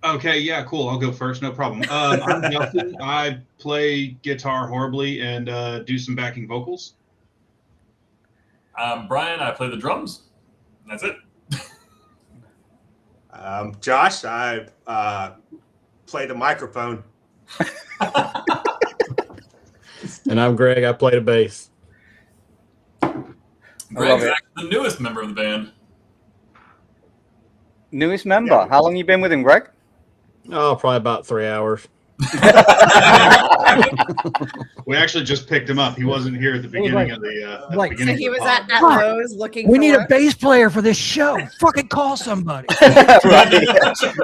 Okay, yeah, cool. I'll go first. No problem. I'm Justin. I play guitar horribly and do some backing vocals. Brian, I play the drums. That's it. Josh. I play the microphone. And I'm Greg. I play the bass. Greg's it. actually the newest member of the band. Newest member. Yeah. How long you been with him, Greg? Oh, probably about 3 hours. We actually just picked him up. He wasn't here at the beginning of the. Like- So he was at. at Lowe's looking. We for need a work. bass player for this show. Fucking call somebody. Right.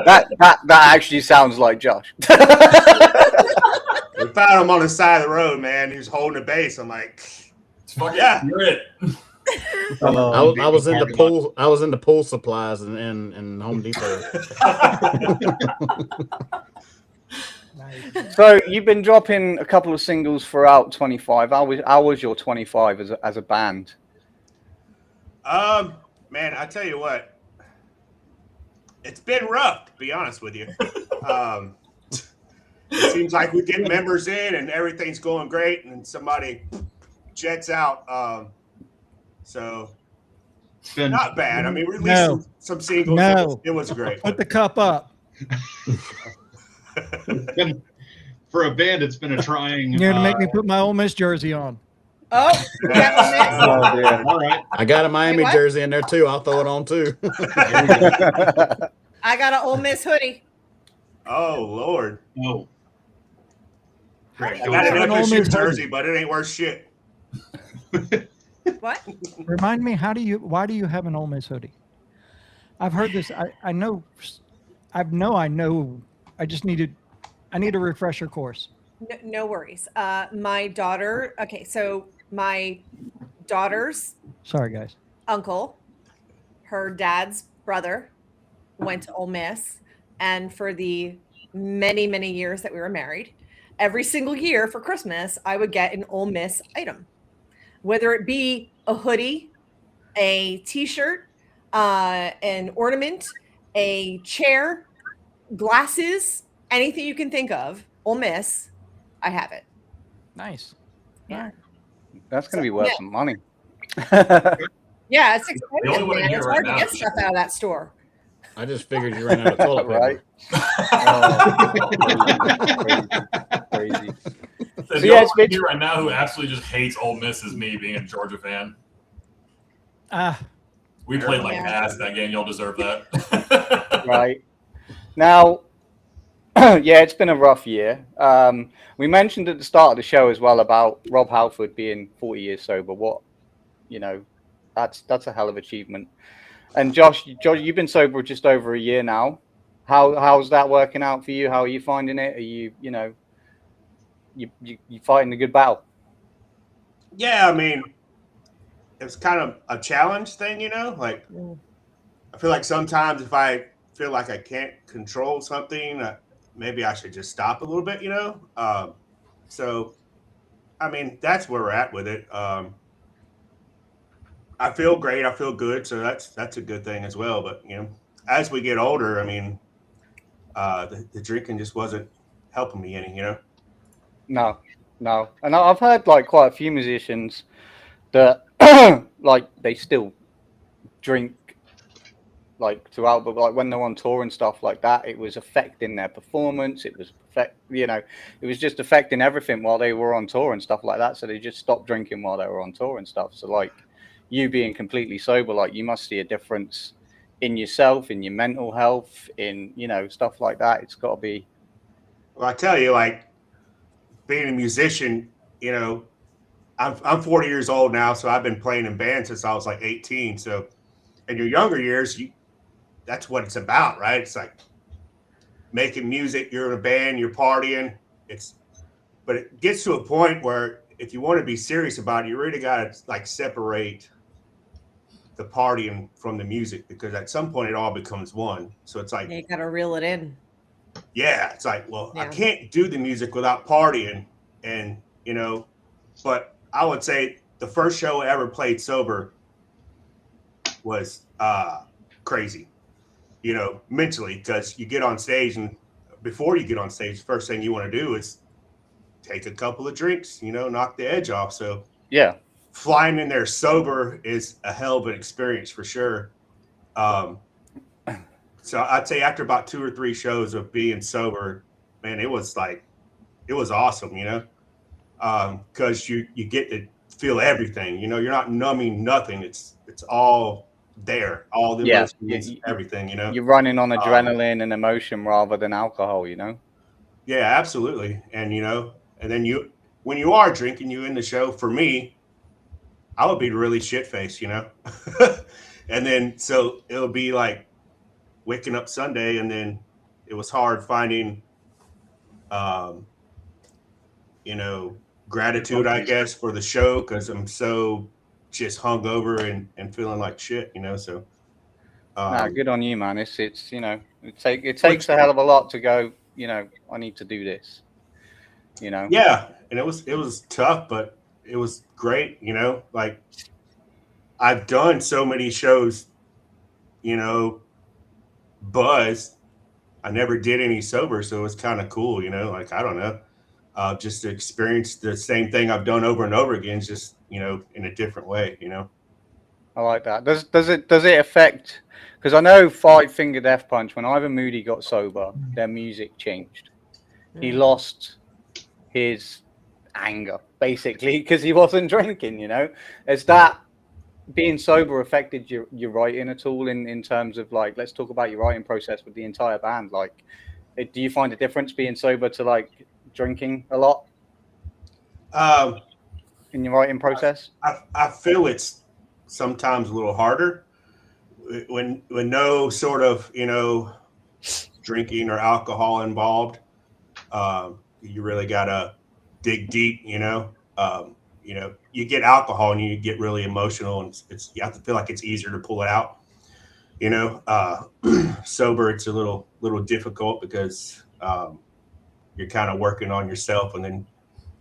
that actually sounds like Josh. We found him on the side of the road, man. He was holding a bass. I'm like, Fuck Yeah. You're it. I was in the pool. I was in the pool supplies and Home Depot. So you've been dropping a couple of singles throughout 25. How was your 25 as a band? man, I tell you what, it's been rough, to be honest with you. It seems like we get members in and everything's going great, and then somebody jets out. So It's been not bad. I mean, we No. released some singles. No. It was great. Put the cup up. for a band. It's been a trying. You're gonna make me put my Ole Miss jersey on. Oh, you got Ole Miss? Oh, dear. All right. I got a Miami what? jersey in there too. I'll throw it on too. I got an Ole Miss hoodie. Oh Lord. Oh. Great. I got have an an Ole FSU Miss hoodie? jersey, but it ain't worth shit. What? Remind me, why do you have an Ole Miss hoodie? I've heard this. I know. I just I need a refresher course. No worries. My daughter. Okay, so my daughter's Sorry, guys. uncle, her dad's brother, went to Ole Miss, and for the many years that we were married, every single year for Christmas, I would get an Ole Miss item, whether it be a hoodie, a T-shirt, an ornament, a chair, glasses, anything you can think of. Ole Miss, I have it. Nice. Yeah. That's going to be worth some money. Yeah, it's The expensive, only one in man. here It's right hard to now get is- stuff out of that store. I just figured you ran out of toilet paper. Right. Crazy. The So, yeah, only it's one here right now who absolutely just hates Ole Miss is me, being a Georgia fan. We played like Yeah. ass that game. Y'all deserve that. Right. Now, yeah, it's been a rough year. We mentioned at the start of the show as well about Rob Halford being 40 years sober. That's a hell of an achievement. And Josh, you've been sober just over a year now. How's that working out for you? How are you finding it? Are you fighting a good battle? Yeah, I mean, it's kind of a challenge thing, like I feel like sometimes if I feel like I can't control something, maybe I should just stop a little bit, so I mean, that's where we're at with it. I feel great, I feel good, so that's a good thing as well. But as we get older, I mean, the drinking just wasn't helping me any, No. And I've heard like quite a few musicians that like they still drink like throughout, but like when they're on tour and stuff like that, it was affecting their performance. It was it was just affecting everything while they were on tour and stuff like that. So they just stopped drinking while they were on tour and stuff. So like you being completely sober, like you must see a difference in yourself, in your mental health, in stuff like that. It's got to be. Well, I tell you, like being a musician, I'm 40 years old now, so I've been playing in bands since I was like 18. So in your younger years, that's what it's about, right? It's like making music, you're in a band, you're partying. But it gets to a point where if you want to be serious about it, you really got to like separate the partying from the music, because at some point it all becomes one. So it's like, You got to reel it in. yeah, it's like, well, I Yeah. can't do the music without partying. And, but I would say the first show I ever played sober was crazy, mentally, because you get on stage, and before you get on stage, the first thing you want to do is take a couple of drinks, knock the edge off. So Yeah. flying in there sober is a hell of an experience for sure. So I'd say after about 2 or 3 shows of being sober, man, it was awesome, because you get to feel everything, you're not numbing nothing. It's all there, all the emotions, everything, You're running on adrenaline and emotion rather than alcohol, Yeah, absolutely. And and then when you are drinking, you in the show, for me, I would be really shit-faced, and then so it'll be like waking up Sunday, and then it was hard finding gratitude, I guess, for the show, because I'm so just hungover and feeling like shit, so good on you, man. It's it takes a hell of a lot to go, I need to do this, Yeah, and it was tough, but it was great, like I've done so many shows, buzzed. I never did any sober, so it was kind of cool, like I don't know, just to experience the same thing I've done over and over again, just in a different way, I like that. Does it affect? Because I know Five Finger Death Punch, when Ivan Moody got sober, their music changed. He lost his anger, basically, because he wasn't drinking. Has that being sober affected your writing at all in terms of like, let's talk about your writing process with the entire band? Like, do you find a difference being sober to like drinking a lot in your writing process? I feel it's sometimes a little harder when no sort of drinking or alcohol involved. You really gotta dig deep. You get alcohol and you get really emotional, and you have to feel like it's easier to pull it out. Sober, it's a little difficult because you're kind of working on yourself, and then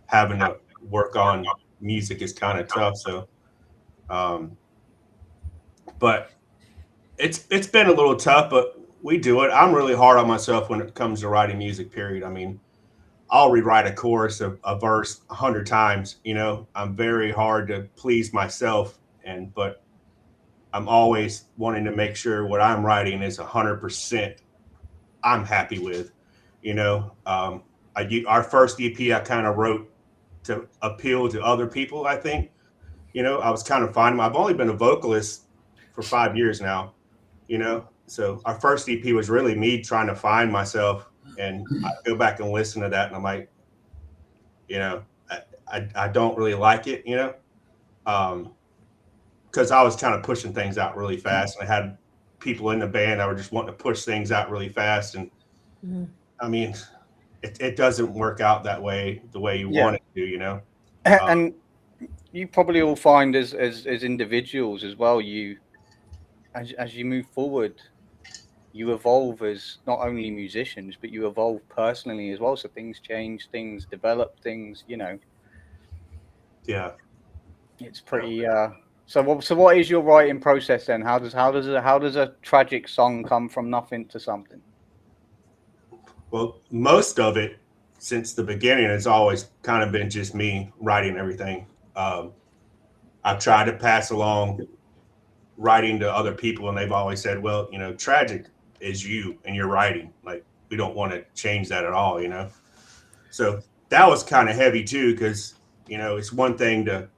having to work on music is kind of tough. So, but it's been a little tough, but we do it. I'm really hard on myself when it comes to writing music, period. I mean, I'll rewrite a chorus, a verse 100 times. I'm very hard to please myself, but I'm always wanting to make sure what I'm writing is 100% I'm happy with. Our first EP I kind of wrote to appeal to other people, I think. I was kind of finding, I've only been a vocalist for 5 years now, so our first EP was really me trying to find myself, and I go back and listen to that and I'm like, I don't really like it, because I was kind of pushing things out really fast, and I had people in the band that were just wanting to push things out really fast, and I mean, it doesn't work out that way, the way you want it to, And you probably all find as individuals as well, as you move forward, you evolve as not only musicians, but you evolve personally as well. So things change, things develop, things, Yeah. It's pretty. So what is your writing process then? How does a tragic song come from nothing to something? Well, most of it since the beginning has always kind of been just me writing everything. I've tried to pass along writing to other people, and they've always said, well, tragic is you and your writing. Like, we don't want to change that at all, So that was kind of heavy too, because, it's one thing to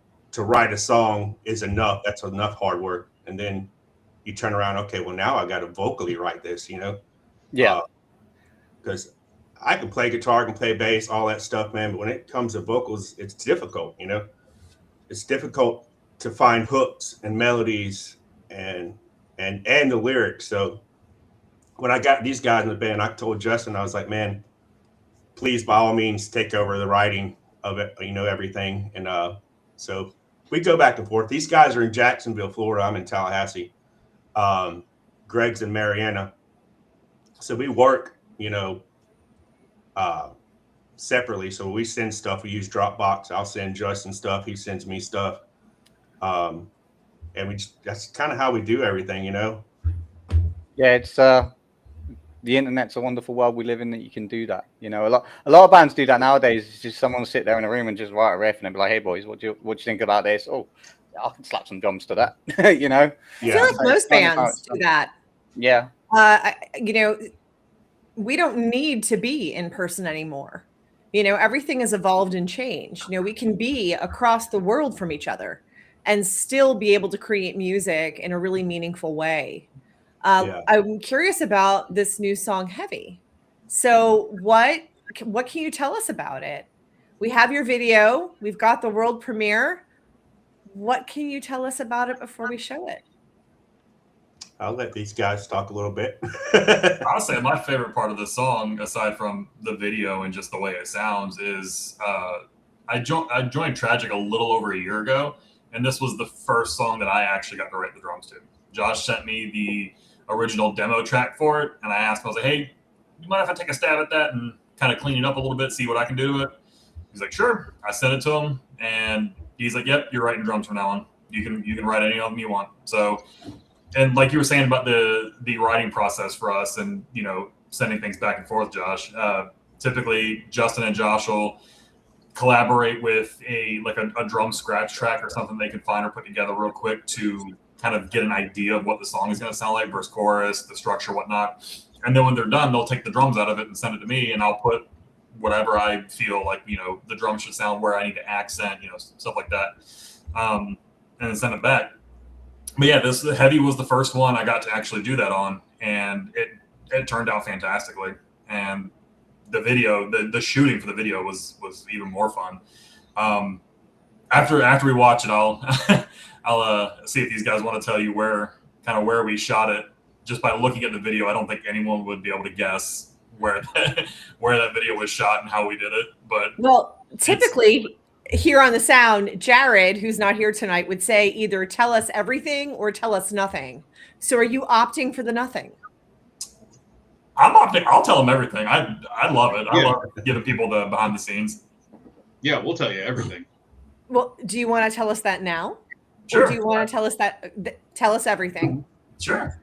write a song is enough. That's enough hard work. And then you turn around, okay, well, now I got to vocally write this, Yeah. Because I can play guitar, I can play bass, all that stuff, man. But when it comes to vocals, it's difficult, It's difficult to find hooks and melodies and the lyrics. So when I got these guys in the band, I told Justin, I was like, man, please, by all means, take over the writing of it, everything. And so we go back and forth. These guys are in Jacksonville, Florida. I'm in Tallahassee. Greg's in Marietta. So we work, separately. So we send stuff. We use Dropbox. I'll send Justin stuff. He sends me stuff. And that's kind of how we do everything, Yeah, it's the internet's a wonderful world we live in that you can do that. A lot of bands do that nowadays. It's just someone sit there in a room and just write a riff and be like, hey boys, what do you think about this? Oh, I can slap some drums to that. I feel like most bands do that. Yeah. We don't need to be in person anymore. Everything has evolved and changed. We can be across the world from each other and still be able to create music in a really meaningful way. I'm curious about this new song, Heavy. So what can you tell us about it? We have your video. We've got the world premiere. What can you tell us about it before we show it? I'll let these guys talk a little bit. Honestly, my favorite part of the song, aside from the video and just the way it sounds, is I joined Tragic a little over a year ago, and this was the first song that I actually got to write the drums to. Josh sent me the original demo track for it, and I asked him, I was like, hey, you mind if I take a stab at that and kind of clean it up a little bit, see what I can do to it? He's like, sure. I sent it to him, and he's like, yep, you're writing drums from now on. You can write any of them you want. So, and like you were saying about the writing process for us and, sending things back and forth, Josh, typically Justin and Josh will collaborate with a drum scratch track or something they can find or put together real quick to kind of get an idea of what the song is going to sound like, verse, chorus, the structure, whatnot. And then when they're done, they'll take the drums out of it and send it to me, and I'll put whatever I feel like, you know, the drum should sound, where I need to accent, you know, stuff like that, and then send it back. But yeah, this Heavy was the first one I got to actually do that on, and it turned out fantastically. And the video, the shooting for the video was even more fun. After we watch it, I'll see if these guys want to tell you where we shot it. Just by looking at the video, I don't think anyone would be able to guess where that video was shot and how we did it. But well, typically here on the sound, Jared, who's not here tonight, would say either tell us everything or tell us nothing. So are you opting for the nothing? I'm opting. I'll tell them everything. I love it. I love giving people the behind the scenes. Yeah, we'll tell you everything. Well, do you want to tell us that now? Sure. Or do you want to tell us tell us everything? Sure.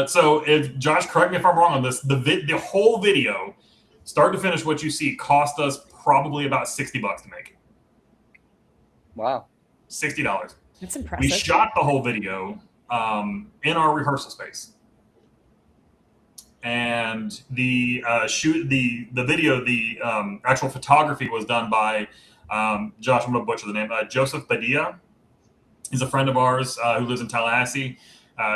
So if Josh, correct me if I'm wrong on this, the whole video, start to finish, what you see cost us probably about $60 to make. Wow. $60. That's impressive. We shot the whole video in our rehearsal space. And the video, the actual photography was done by Josh, I'm going to butcher the name, Joseph Badia. He's a friend of ours who lives in Tallahassee.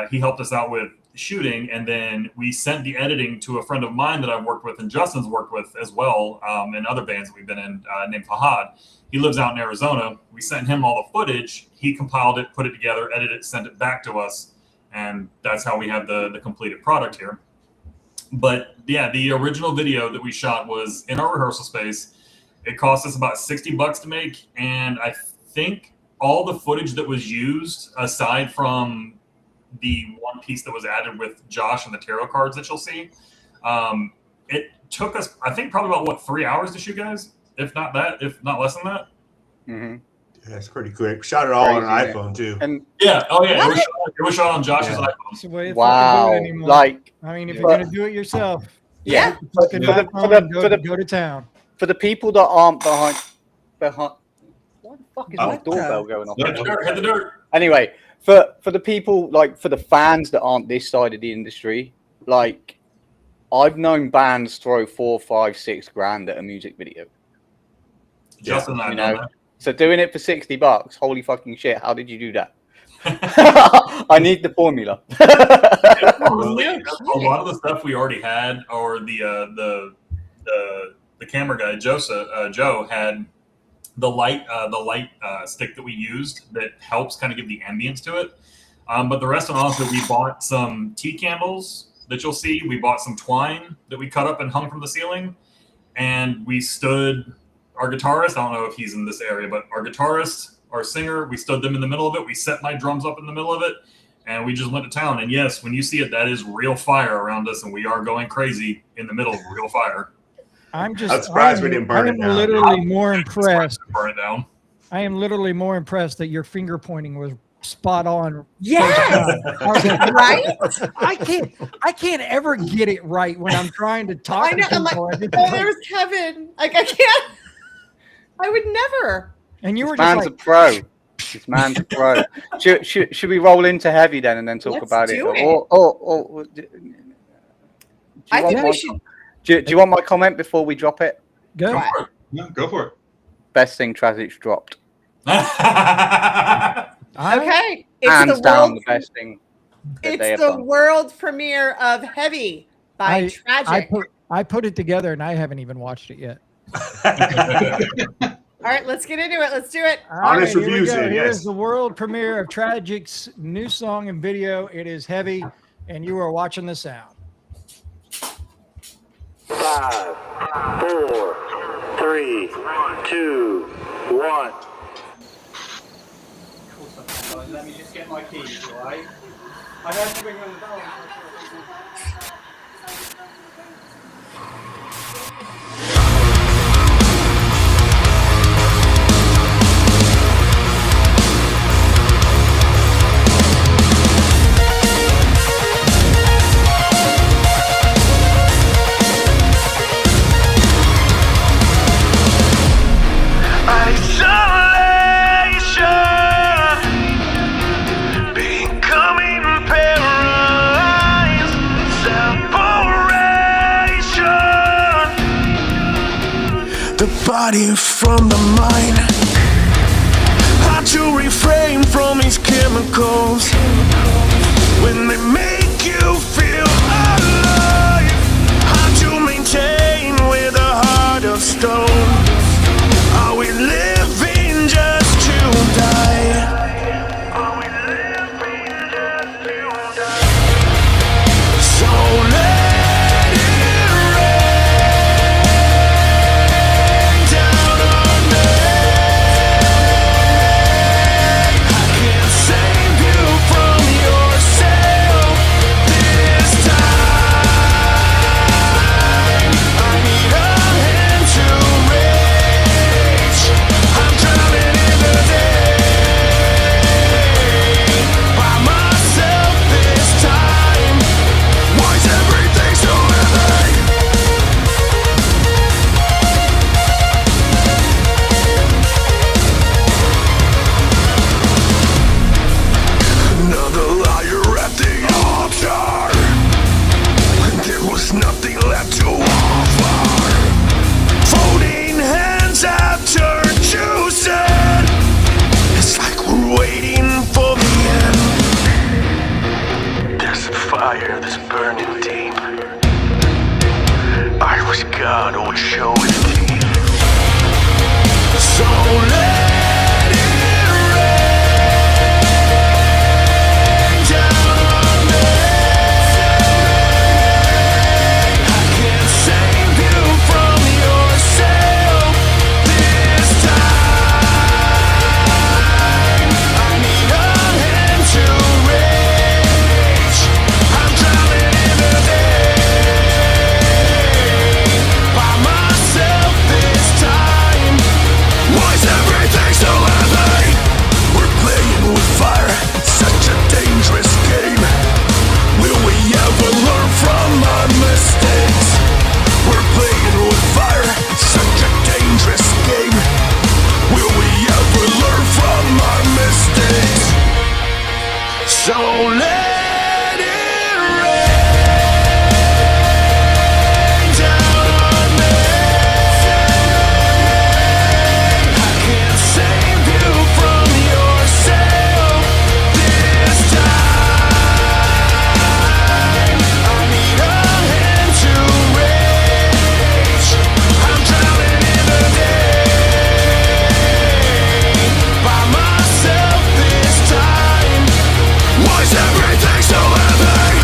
He helped us out with shooting, and then we sent the editing to a friend of mine that I've worked with and Justin's worked with as well in other bands that we've been in, named Fahad. He lives out in Arizona. We sent him all the footage. He compiled it, put it together, edited it, sent it back to us, and that's how we have the completed product here. But yeah, the original video that we shot was in our rehearsal space. It cost us about $60 to make, and I think all the footage that was used, aside from the one piece that was added with Josh and the tarot cards that you'll see, it took us, I think, probably about 3 hours to shoot, guys, if not less than that. Mm-hmm. That's pretty quick. Shot it all on an iPhone too. And yeah, it was shot on Josh's iPhone. That's the way wow, do it anymore. like, I mean, if you're gonna do it yourself, yeah. go to town. For the people that aren't behind. What the fuck is my doorbell going off? Hit the dirt. Anyway, for the people, like, for the fans that aren't this side of the industry, like, I've known bands throw 4, 5, 6 grand at a music video. Justin and I you know know, that. so doing it for $60, holy fucking shit! How did you do that? I need the formula. A lot of the stuff we already had, or the camera guy Joe had the light stick that we used that helps kind of give the ambience to it. But the rest of it, also, we bought some tea candles that you'll see. We bought some twine that we cut up and hung from the ceiling, and we stood our guitarist. I don't know if he's in this area, but our guitarist, our singer, we stood them in the middle of it. We set my drums up in the middle of it, and we just went to town. And yes, when you see it, that is real fire around us, and we are going crazy in the middle of real fire. I'm surprised we didn't burn it down. Literally more impressed. Burn it down. I am literally more impressed that your finger pointing was spot on. Yes. I was like, Right? I can't ever get it right when I'm trying to talk. I know. to I'm like, people. oh, there's Kevin. Like, I can't. I would never. And you were This just man's like, a pro. This man's a pro. Should we roll into Heavy then and then talk Let's about it? do it. Or I think we should. do you want my comment before we drop it? go. Yeah, go for it. Best thing Trasic's dropped. Okay. Hands down, the best thing. That they have It's the done. world premiere of Heavy by Tragic. I put it together and I haven't even watched it yet. All right, let's get into it. Let's do it. All Honest right, here we reviews go. here, Here's yes. the world premiere of Tragic's new song and video. It is Heavy, and you are watching the sound. 5, 4, 3, 2, 1. Let me just get my keys, all right? I have to bring them down. Isolation, becoming paralyzed. body from the mind. Hard to refrain from these chemicals when they make you feel alive. Hard to maintain with a heart of stone. Are we living just to die? Are we living just to die? So let it rain down on me. I can't save you from yourself this time. I need a hand to reach. I'm drowning in the day by myself this time. Why's everything so heavy? Another liar at the altar. There was nothing left to offer. Folding hands after choosing. It's like we're waiting for the end. There's a fire that's burning deep. I wish God would show his teeth. So let it rain down on me. I can't save you from yourself this time. I need a hand to reach. I'm drowning in the day by myself this time. Why's everything so heavy? We're playing with fire, such a dangerous game. Will we ever learn from our mistakes? We're playing with fire, such a dangerous game. Will we ever learn from our mistakes? So let it rain down on me. I can't save you from yourself this time. I need a hand to reach. I'm drowning in the day by myself this time. Why's everything so heavy?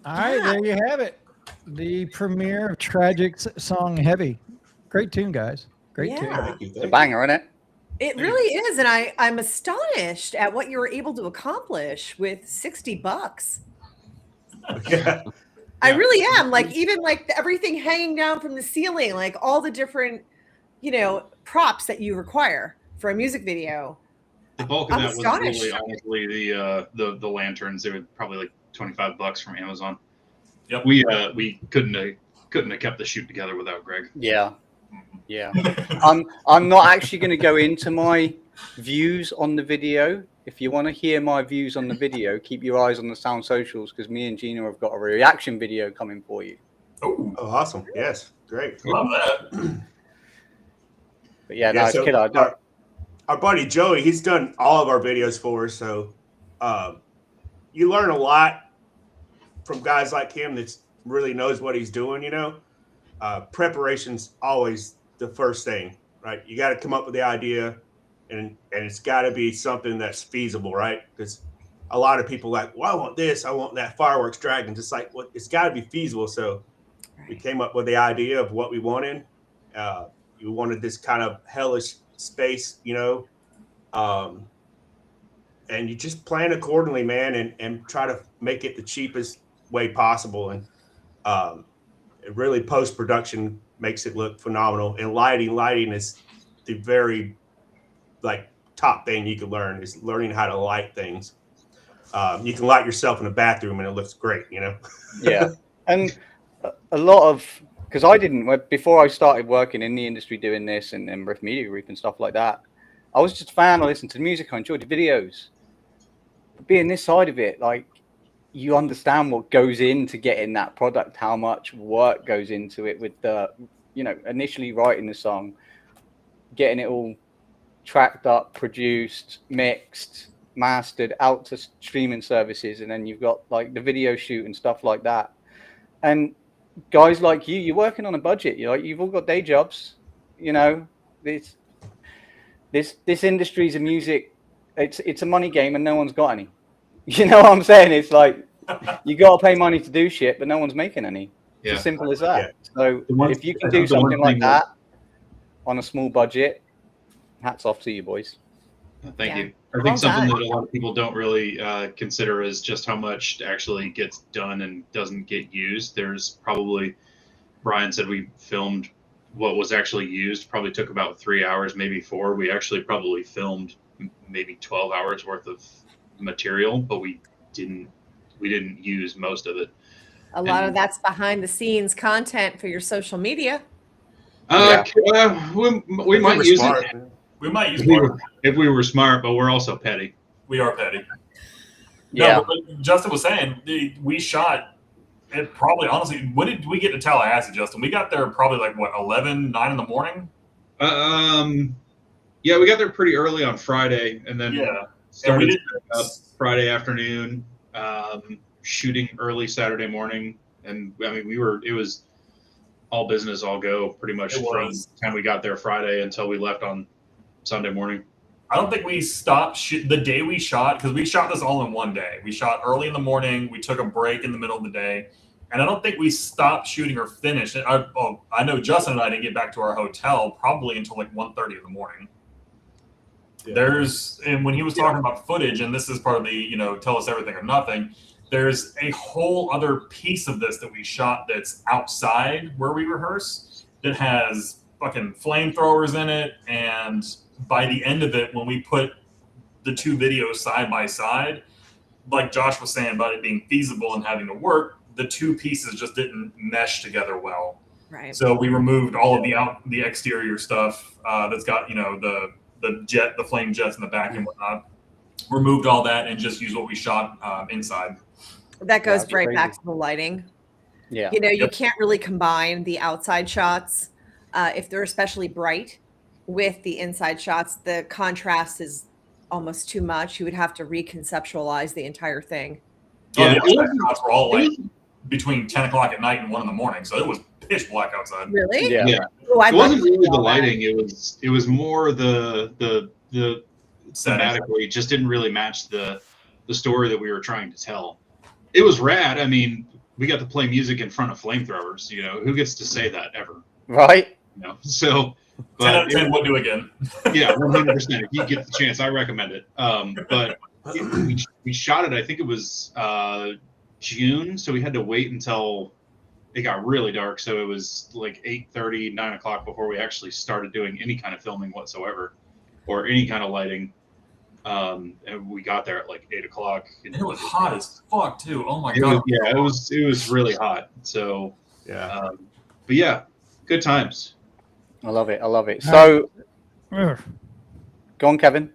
All right, there you have it. The premiere of Tragic's song Heavy. Great tune, guys. Great tune. Yeah. Thank you. It's a banger, isn't it? It really is, and I'm astonished at what you were able to accomplish with $60. Yeah. I really am. Like even like everything hanging down from the ceiling, like all the different, props that you require for a music video. The bulk of I'm that was astonished. really honestly the lanterns. They were probably like $25 from Amazon. Yep. We couldn't have kept the shoot together without Greg. Yeah. Yeah. I'm not actually going to go into my views on the video. If you want to hear my views on the video, keep your eyes on the Sound Socials because me and Gina have got a reaction video coming for you. Oh, awesome. Yes. Great. Love that. But yeah, no, it's killer. Our buddy Joey, he's done all of our videos for us. So you learn a lot from guys like him that really knows what he's doing, Preparation's always the first thing, right? You got to come up with the idea and it's got to be something that's feasible, right? Because a lot of people like, well, I want this, I want that fireworks dragon. Just like, well, it's got to be feasible. So we came up with the idea of what we wanted. you wanted this kind of hellish space, and you just plan accordingly, man, and try to make it the cheapest way possible. And really post-production makes it look phenomenal. And lighting is the very like top thing you can learn, is learning how to light things. You can light yourself in a bathroom and it looks great, Yeah. And a lot of, because I didn't, before I started working in the industry doing this and Riff Media Group and stuff like that, I was just a fan. I listened to the music, I enjoyed the videos. But being this side of it, like, you understand what goes into getting that product, how much work goes into it with the, initially writing the song, getting it all tracked up, produced, mixed, mastered, out to streaming services, and then you've got like the video shoot and stuff like that. And guys like you're working on a budget. You've all got day jobs. This industry's a music. It's a money game, and no one's got any. You know what I'm saying? It's like you got to pay money to do shit, but no one's making any. It's as simple as that. Yeah. So if you can do something like that on a small budget, hats off to you, boys. Thank you. I think something that a lot of people don't really consider is just how much actually gets done and doesn't get used. There's probably, Brian said we filmed what was actually used, probably took about 3 hours, maybe 4. We actually probably filmed maybe 12 hours worth of material, but we didn't use most of it. A lot of that's behind the scenes content for your social media. We might use it. We might use more if we were smart, but we're also petty. We are petty. Yeah. No, but Justin was saying we shot it probably, honestly, when did we get to Tallahassee, Justin? We got there probably like, 9 in the morning? Yeah, we got there pretty early on Friday, and then started up Friday afternoon, shooting early Saturday morning. And I mean, it was all business, all go pretty much from the time we got there Friday until we left on Sunday morning. I don't think we stopped the day we shot, because we shot this all in one day. We shot early in the morning. We took a break in the middle of the day. And I don't think we stopped shooting or finished. I know Justin and I didn't get back to our hotel probably until like 1:30 in the morning. Yeah. And when he was talking about footage, and this is part of the, tell us everything or nothing, there's a whole other piece of this that we shot that's outside where we rehearse that has fucking flamethrowers in it. And by the end of it, when we put the two videos side by side, like Josh was saying about it being feasible and having to work, the two pieces just didn't mesh together well. Right. So we removed all of the exterior stuff that's got, the flame jets in the back and whatnot. Removed all that and just used what we shot inside. That goes right back to the lighting. Yeah. You can't really combine the outside shots if they're especially bright with the inside shots. The contrast is almost too much. You would have to reconceptualize the entire thing. Yeah, the outside shots were all like between 10 o'clock at night and 1 in the morning, so it was pitch black outside. Really? Yeah. Oh, it wasn't really the lighting. It was more the thematically. It just didn't really match the story that we were trying to tell. It was rad. I mean, we got to play music in front of flamethrowers. Who gets to say that ever? Right. So 10 out of 10 would do again. Yeah, 100%. If you get the chance, I recommend it. But we shot it, I think it was June, so we had to wait until it got really dark. So it was like 8:30, 9 o'clock before we actually started doing any kind of filming whatsoever or any kind of lighting. And we got there at like 8 o'clock. And it was hot as fuck too. Oh my God. It was really hot. So yeah. But yeah, good times. I love it. So go on, Kevin.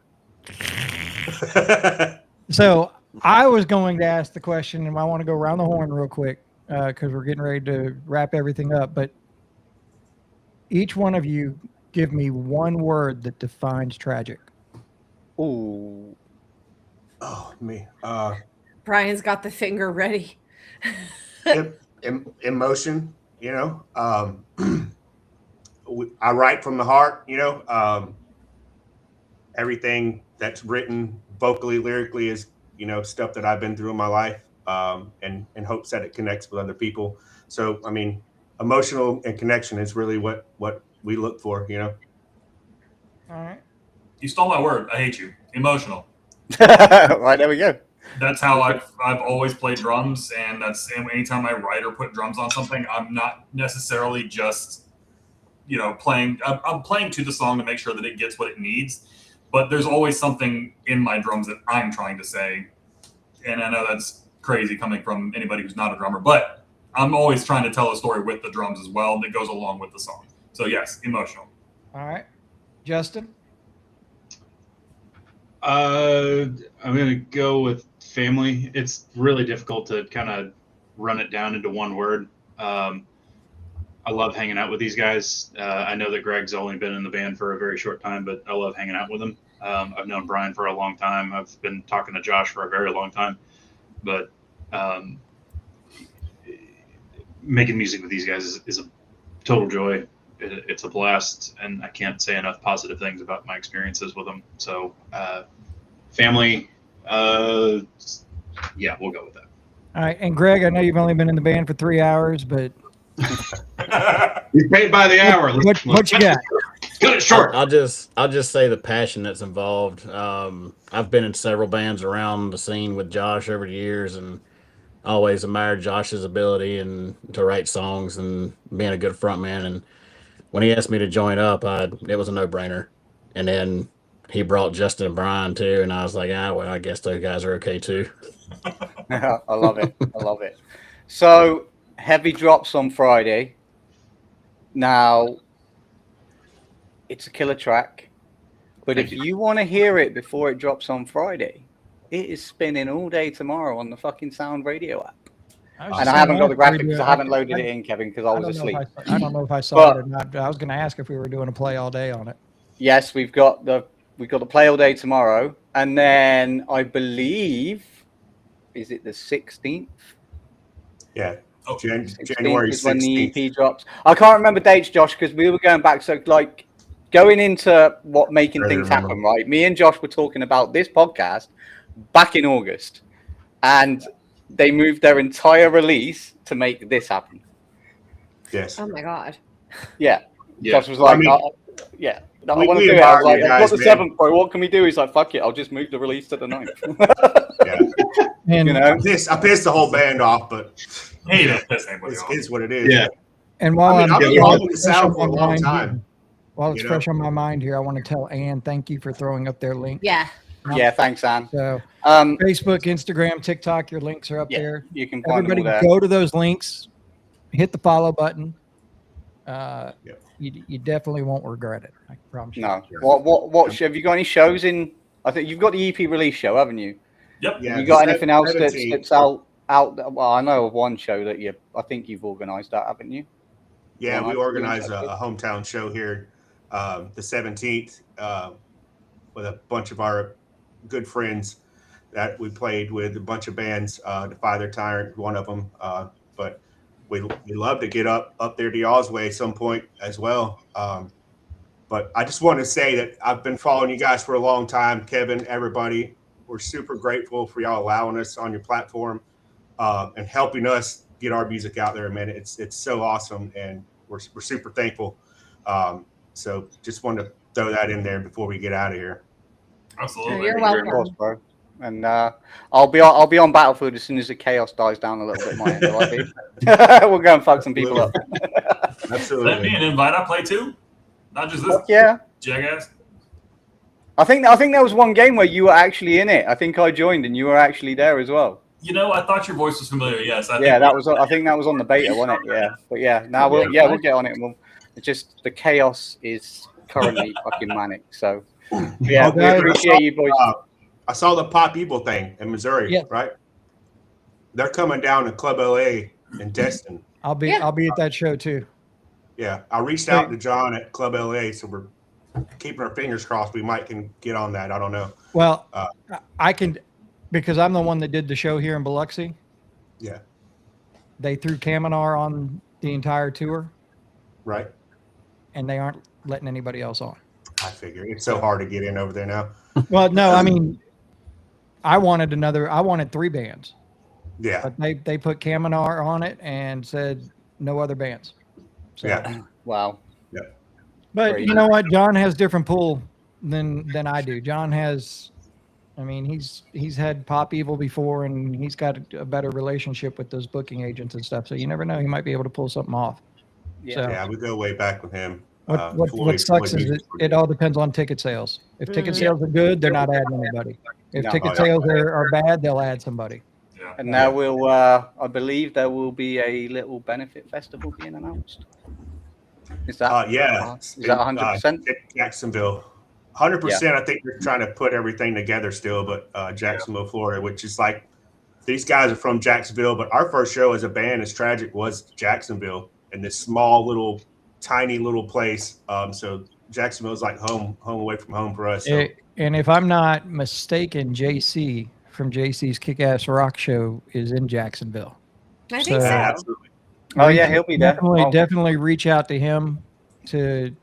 So I was going to ask the question, and I want to go around the horn real quick because we're getting ready to wrap everything up. But each one of you give me one word that defines tragic. Ooh. Oh, me. Brian's got the finger ready. Emotion, I write from the heart, everything that's written vocally, lyrically is, stuff that I've been through in my life, and in hopes that it connects with other people. So, I mean, emotional and connection is really what we look for. All right. You stole my word. I hate you. Emotional. Right, there we go. That's how I've always played drums, and that's anytime I write or put drums on something, I'm not necessarily just playing. I'm playing to the song to make sure that it gets what it needs, but there's always something in my drums that I'm trying to say, and I know that's crazy coming from anybody who's not a drummer, but I'm always trying to tell a story with the drums as well that goes along with the song. So yes, emotional. All right, Justin. I'm gonna go with family. It's really difficult to kind of run it down into one word. I love hanging out with these guys. I know that Greg's only been in the band for a very short time, but I love hanging out with him. I've known Brian for a long time. I've been talking to Josh for a very long time, but making music with these guys is a total joy. It's a blast, and I can't say enough positive things about my experiences with them. So, family, yeah, we'll go with that. All right, and Greg, I know you've only been in the band for 3 hours, but you're paid by the hour. What you got? Cut it short. I'll just say the passion that's involved. I've been in several bands around the scene with Josh over the years, and always admired Josh's ability and to write songs and being a good frontman. And when he asked me to join up, it was a no-brainer. And then he brought Justin and Brian too, and I was like, well, I guess those guys are okay too. I love it. I love it. So heavy drops on Friday. Now, it's a killer track, but if you want to hear it before it drops on Friday, it is spinning all day tomorrow on the fucking Sound Radio app. And I haven't got the graphic because I haven't loaded it in, Kevin, because I was asleep. I don't know if I saw it or not. I was going to ask if we were doing a play all day on it. Yes, we've got the play all day tomorrow, and then I believe, is it the 16th? Yeah. Oh, January 16th is when the EP drops. I can't remember dates, Josh, because we were going back. So, like, going into what making things happen, right? Me and Josh were talking about this podcast back in August, and they moved their entire release to make this happen. Yes. Oh my god. Yeah. Josh was like, yeah. I want to do it. I was like, I've got the 7th, bro. What can we do? He's like, fuck it. I'll just move the release to the 9th. Yeah. And, you know, I pissed the whole band off, but it's what it is. Yeah. And while I've been involved with the Sound for a long time. While it's fresh on my mind here, I want to tell Ann, thank you for throwing up their link. Yeah. Yeah, thanks, Ann. So Facebook, Instagram, TikTok, your links are up there. You can find everybody them there. go to those links, hit the follow button. You definitely won't regret it. I promise you. No. What have you got any shows in? I think you've got the EP release show, haven't you? Yep. Yeah, you got anything else that's out? Well, I know of one show that I think you've organised that, haven't you? Yeah, we organized a hometown show here, the 17th, with a bunch of our good friends that we played with, a bunch of bands, Defy Their Tyrant, one of them. But we love to get up there to y'all's way at some point as well. But I just want to say that I've been following you guys for a long time, Kevin, everybody. We're super grateful for y'all allowing us on your platform and helping us get our music out there, man. It's so awesome, and we're super thankful. So just wanted to throw that in there before we get out of here. Absolutely. You're welcome. Of course, bro. And I'll be on Battlefield as soon as the chaos dies down a little bit. My end, we'll go and fuck some people up. Absolutely. Send me an invite. I play too, not just this. Yeah. Jackass. I think there was one game where you were actually in it. I think I joined and you were actually there as well. You know, I thought your voice was familiar. Yes. I think that was on the beta, wasn't it? Yeah. But yeah, now we'll get on it. It's just the chaos is currently fucking manic. So yeah, we appreciate you boys. I saw the Pop Evil thing in Missouri, right? They're coming down to Club LA in Destin. I'll be at that show too. Yeah, I reached out to John at Club LA, so we're keeping our fingers crossed. We can get on that. I don't know. Well, I can, because I'm the one that did the show here in Biloxi. Yeah. They threw Kaminar on the entire tour. Right. And they aren't letting anybody else on. I figure it's so hard to get in over there now. Well, no, I mean, I wanted 3 bands. Yeah. But they put Kaminar on it and said no other bands. So, yeah. Wow. Yeah. But Crazy. you know what? John has different pull than I do. John has, I mean, he's had Pop Evil before, and he's got a better relationship with those booking agents and stuff. So you never know; he might be able to pull something off. Yeah. So Yeah, we go way back with him. what sucks is it all depends on ticket sales. If ticket sales are good, they're not adding anybody. If No. ticket sales are bad, they'll add somebody. Yeah. And now we'll, I believe there will be a little benefit festival being announced. Is that? Yeah. Is that 100%? Jacksonville. 100%. I think they're trying to put everything together still, but Jacksonville, Florida, which is like, these guys are from Jacksonville, but our first show as a band, as tragic, was Jacksonville in this small little, tiny little place. So Jacksonville is like home away from home for us. So. And if I'm not mistaken, JC from JC's Kick-Ass Rock Show is in Jacksonville. I think so. Absolutely. Oh yeah, he'll be there. Definitely reach out to him to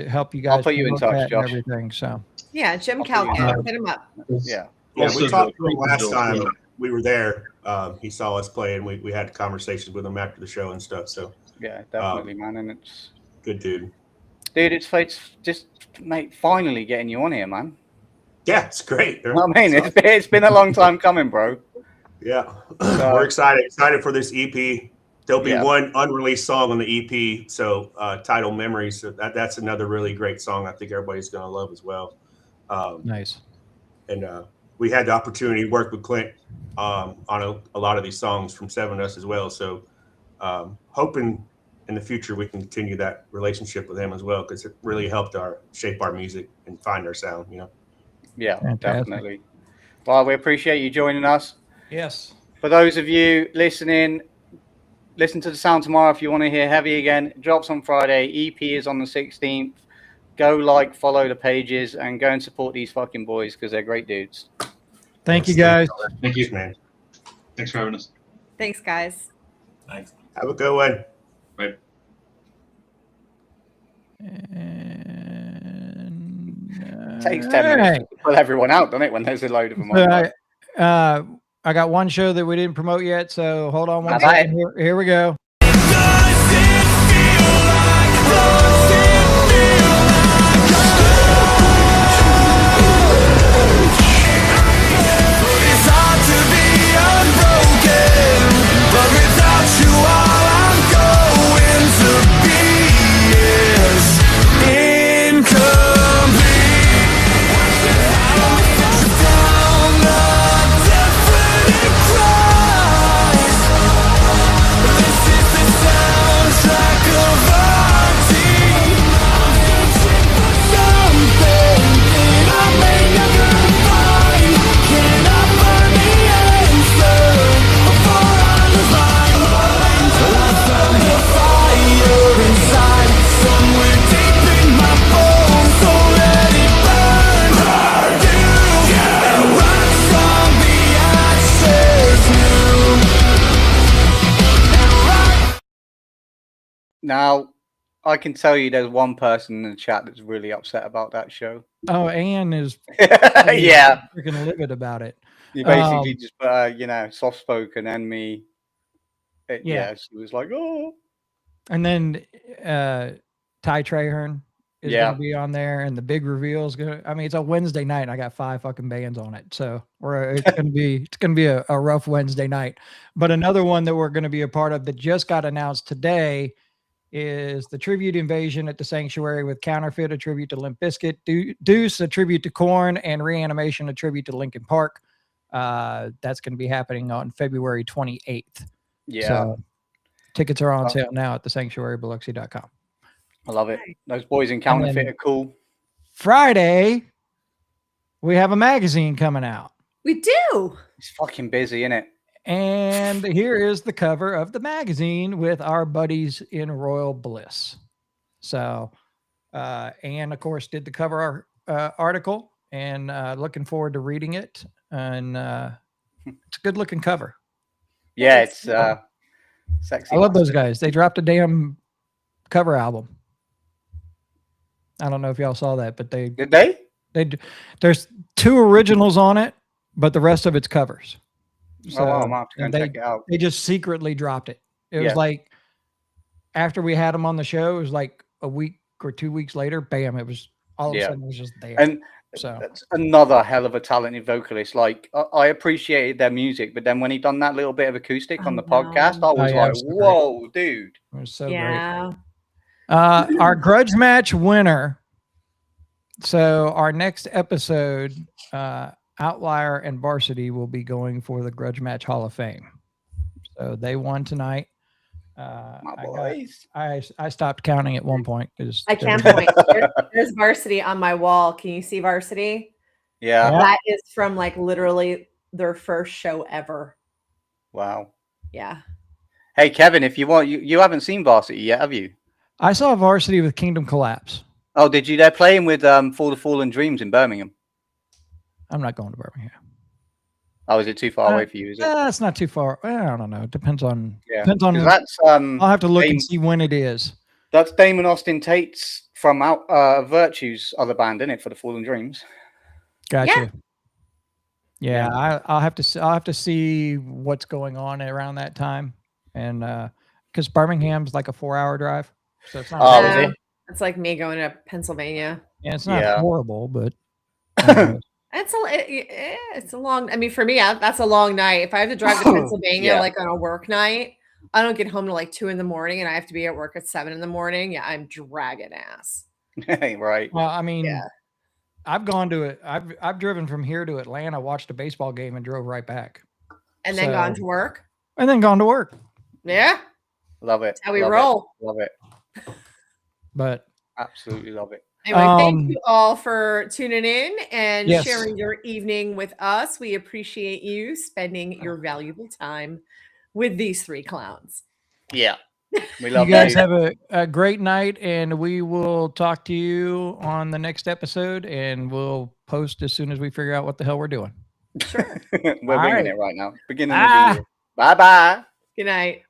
help you guys. I'll put you in promote touch, that Josh. and everything. So Yeah, Jim Calkin, hit him up. Yeah. Yeah, we Also, talked to him the- last time we were there. He saw us play, and we had conversations with him after the show and stuff. So Yeah, definitely, man. And it's good dude. dude, it's just mate, finally getting you on here, man. Yeah, it's great. You know what I mean, it's been a long time coming, bro. Yeah, we're excited for this EP. There'll be Yeah. one unreleased song on the EP, so titled Memories. So that's another really great song. I think everybody's gonna love as well. nice. And we had the opportunity to work with Clint on a lot of these songs from Seven Us as well. So hoping in the future we can continue that relationship with him as well, because it really helped shape our music and find our sound. You know. Yeah, Fantastic. definitely. Well, we appreciate you joining us. Yes. For those of you listening, listen to the sound tomorrow if you want to hear Heavy again. It drops on Friday. EP is on the 16th. Go follow the pages, and go and support these fucking boys because they're great dudes. Thank you, guys. Thank you, man. Thanks for having us. Thanks, guys. Thanks. Have a good one. Bye. And, Takes 10 minutes to pull everyone out, doesn't it, when there's a load of them on. I got one show that we didn't promote yet, so hold on one All right. second. Here we go. It's hard to be unbroken, but without you all I'm going to be is incomplete. Down the deafening cries. This is the soundtrack of our team. I'm searching for something that I may never find. Can I find the answer before I lose my mind? I found the fire inside, somewhere deep in my bones. So let it burn. And rise from the ashes new. Now, I can tell you there's one person in the chat that's really upset about that show. Oh, Anne is Yeah. freaking livid about it. You basically just, soft spoken and me. Yeah. She was like, oh. And then Ty Traherne is Yeah. going to be on there, and the big reveal is going to. I mean, it's a Wednesday night, and I got 5 fucking bands on it, so it's going to be a rough Wednesday night. But another one that we're going to be a part of that just got announced today is the Tribute Invasion at the Sanctuary with Counterfeit, a tribute to Limp Bizkit, Deuce, a tribute to Korn, and Reanimation, a tribute to Linkin Park. That's going to be happening on February 28th. Yeah. So tickets are on sale now at thesanctuarybiloxi.com. I love it. Those boys in Counterfeit are cool. Friday, we have a magazine coming out. We do. It's fucking busy, isn't it? And here is the cover of the magazine with our buddies in Royal Bliss. So, Anne, of course, did the cover article, and looking forward to reading it. And it's a good looking cover. Yeah, it's sexy. I love those guys. They dropped a damn cover album. I don't know if y'all saw that, but Did they? There's 2 originals on it, but the rest of it's covers. So, I'm have to go and check it out. They just secretly dropped it. It Yeah. was like after we had them on the show, it was like a week or 2 weeks later, bam, it was all of a Yeah. sudden it was just there. And so that's another hell of a talented vocalist. Like I appreciated their music, but then when he done that little bit of acoustic on the podcast, I was yeah, like, it was so great. whoa, dude. It was so great. Yeah. Our Grudge Match winner. So our next episode, Outlier and VRSTY will be going for the Grudge Match Hall of Fame. So they won tonight. I stopped counting at one point because I can't point. There's VRSTY on my wall. Can you see VRSTY? Yeah. That is from like literally their first show ever. Wow. Yeah. Hey, Kevin, if you want, you haven't seen VRSTY yet, have you? I saw VRSTY with Kingdom Collapse. Oh, did you? They're playing with For the Fallen Dreams in Birmingham. I'm not going to Birmingham. Oh, is it too far away for you? Is it? It's not too far. Well, I don't know. It depends on. Yeah. Depends on. That's I'll have to look and see when it is. That's Damon Austin Tate's from Virtue's other band, isn't it? For the Fallen Dreams. Gotcha. Yeah, I'll have to see what's going on around that time, and because Birmingham's like a 4-hour drive, so it's not. Oh, is it? It's like me going to Pennsylvania. Yeah, it's not horrible, but it's a long. I mean, for me, that's a long night. If I have to drive to Pennsylvania like on a work night, I don't get home till like 2 a.m. and I have to be at work at 7 a.m. Yeah, I'm dragging ass. Right. Well, I mean, I've gone to it. I've driven from here to Atlanta, watched a baseball game, and drove right back, and then gone to work. And then gone to work. Yeah, love it. That's how we love roll. It. Love it. But absolutely love it. Anyway, thank you all for tuning in and Yes. sharing your evening with us. We appreciate you spending your valuable time with these three clowns. Yeah. We love you guys have a great night, and we will talk to you on the next episode, and we'll post as soon as we figure out what the hell we're doing. Sure. We're All winging right. it right now. Beginning of the year. Bye-bye. Good night.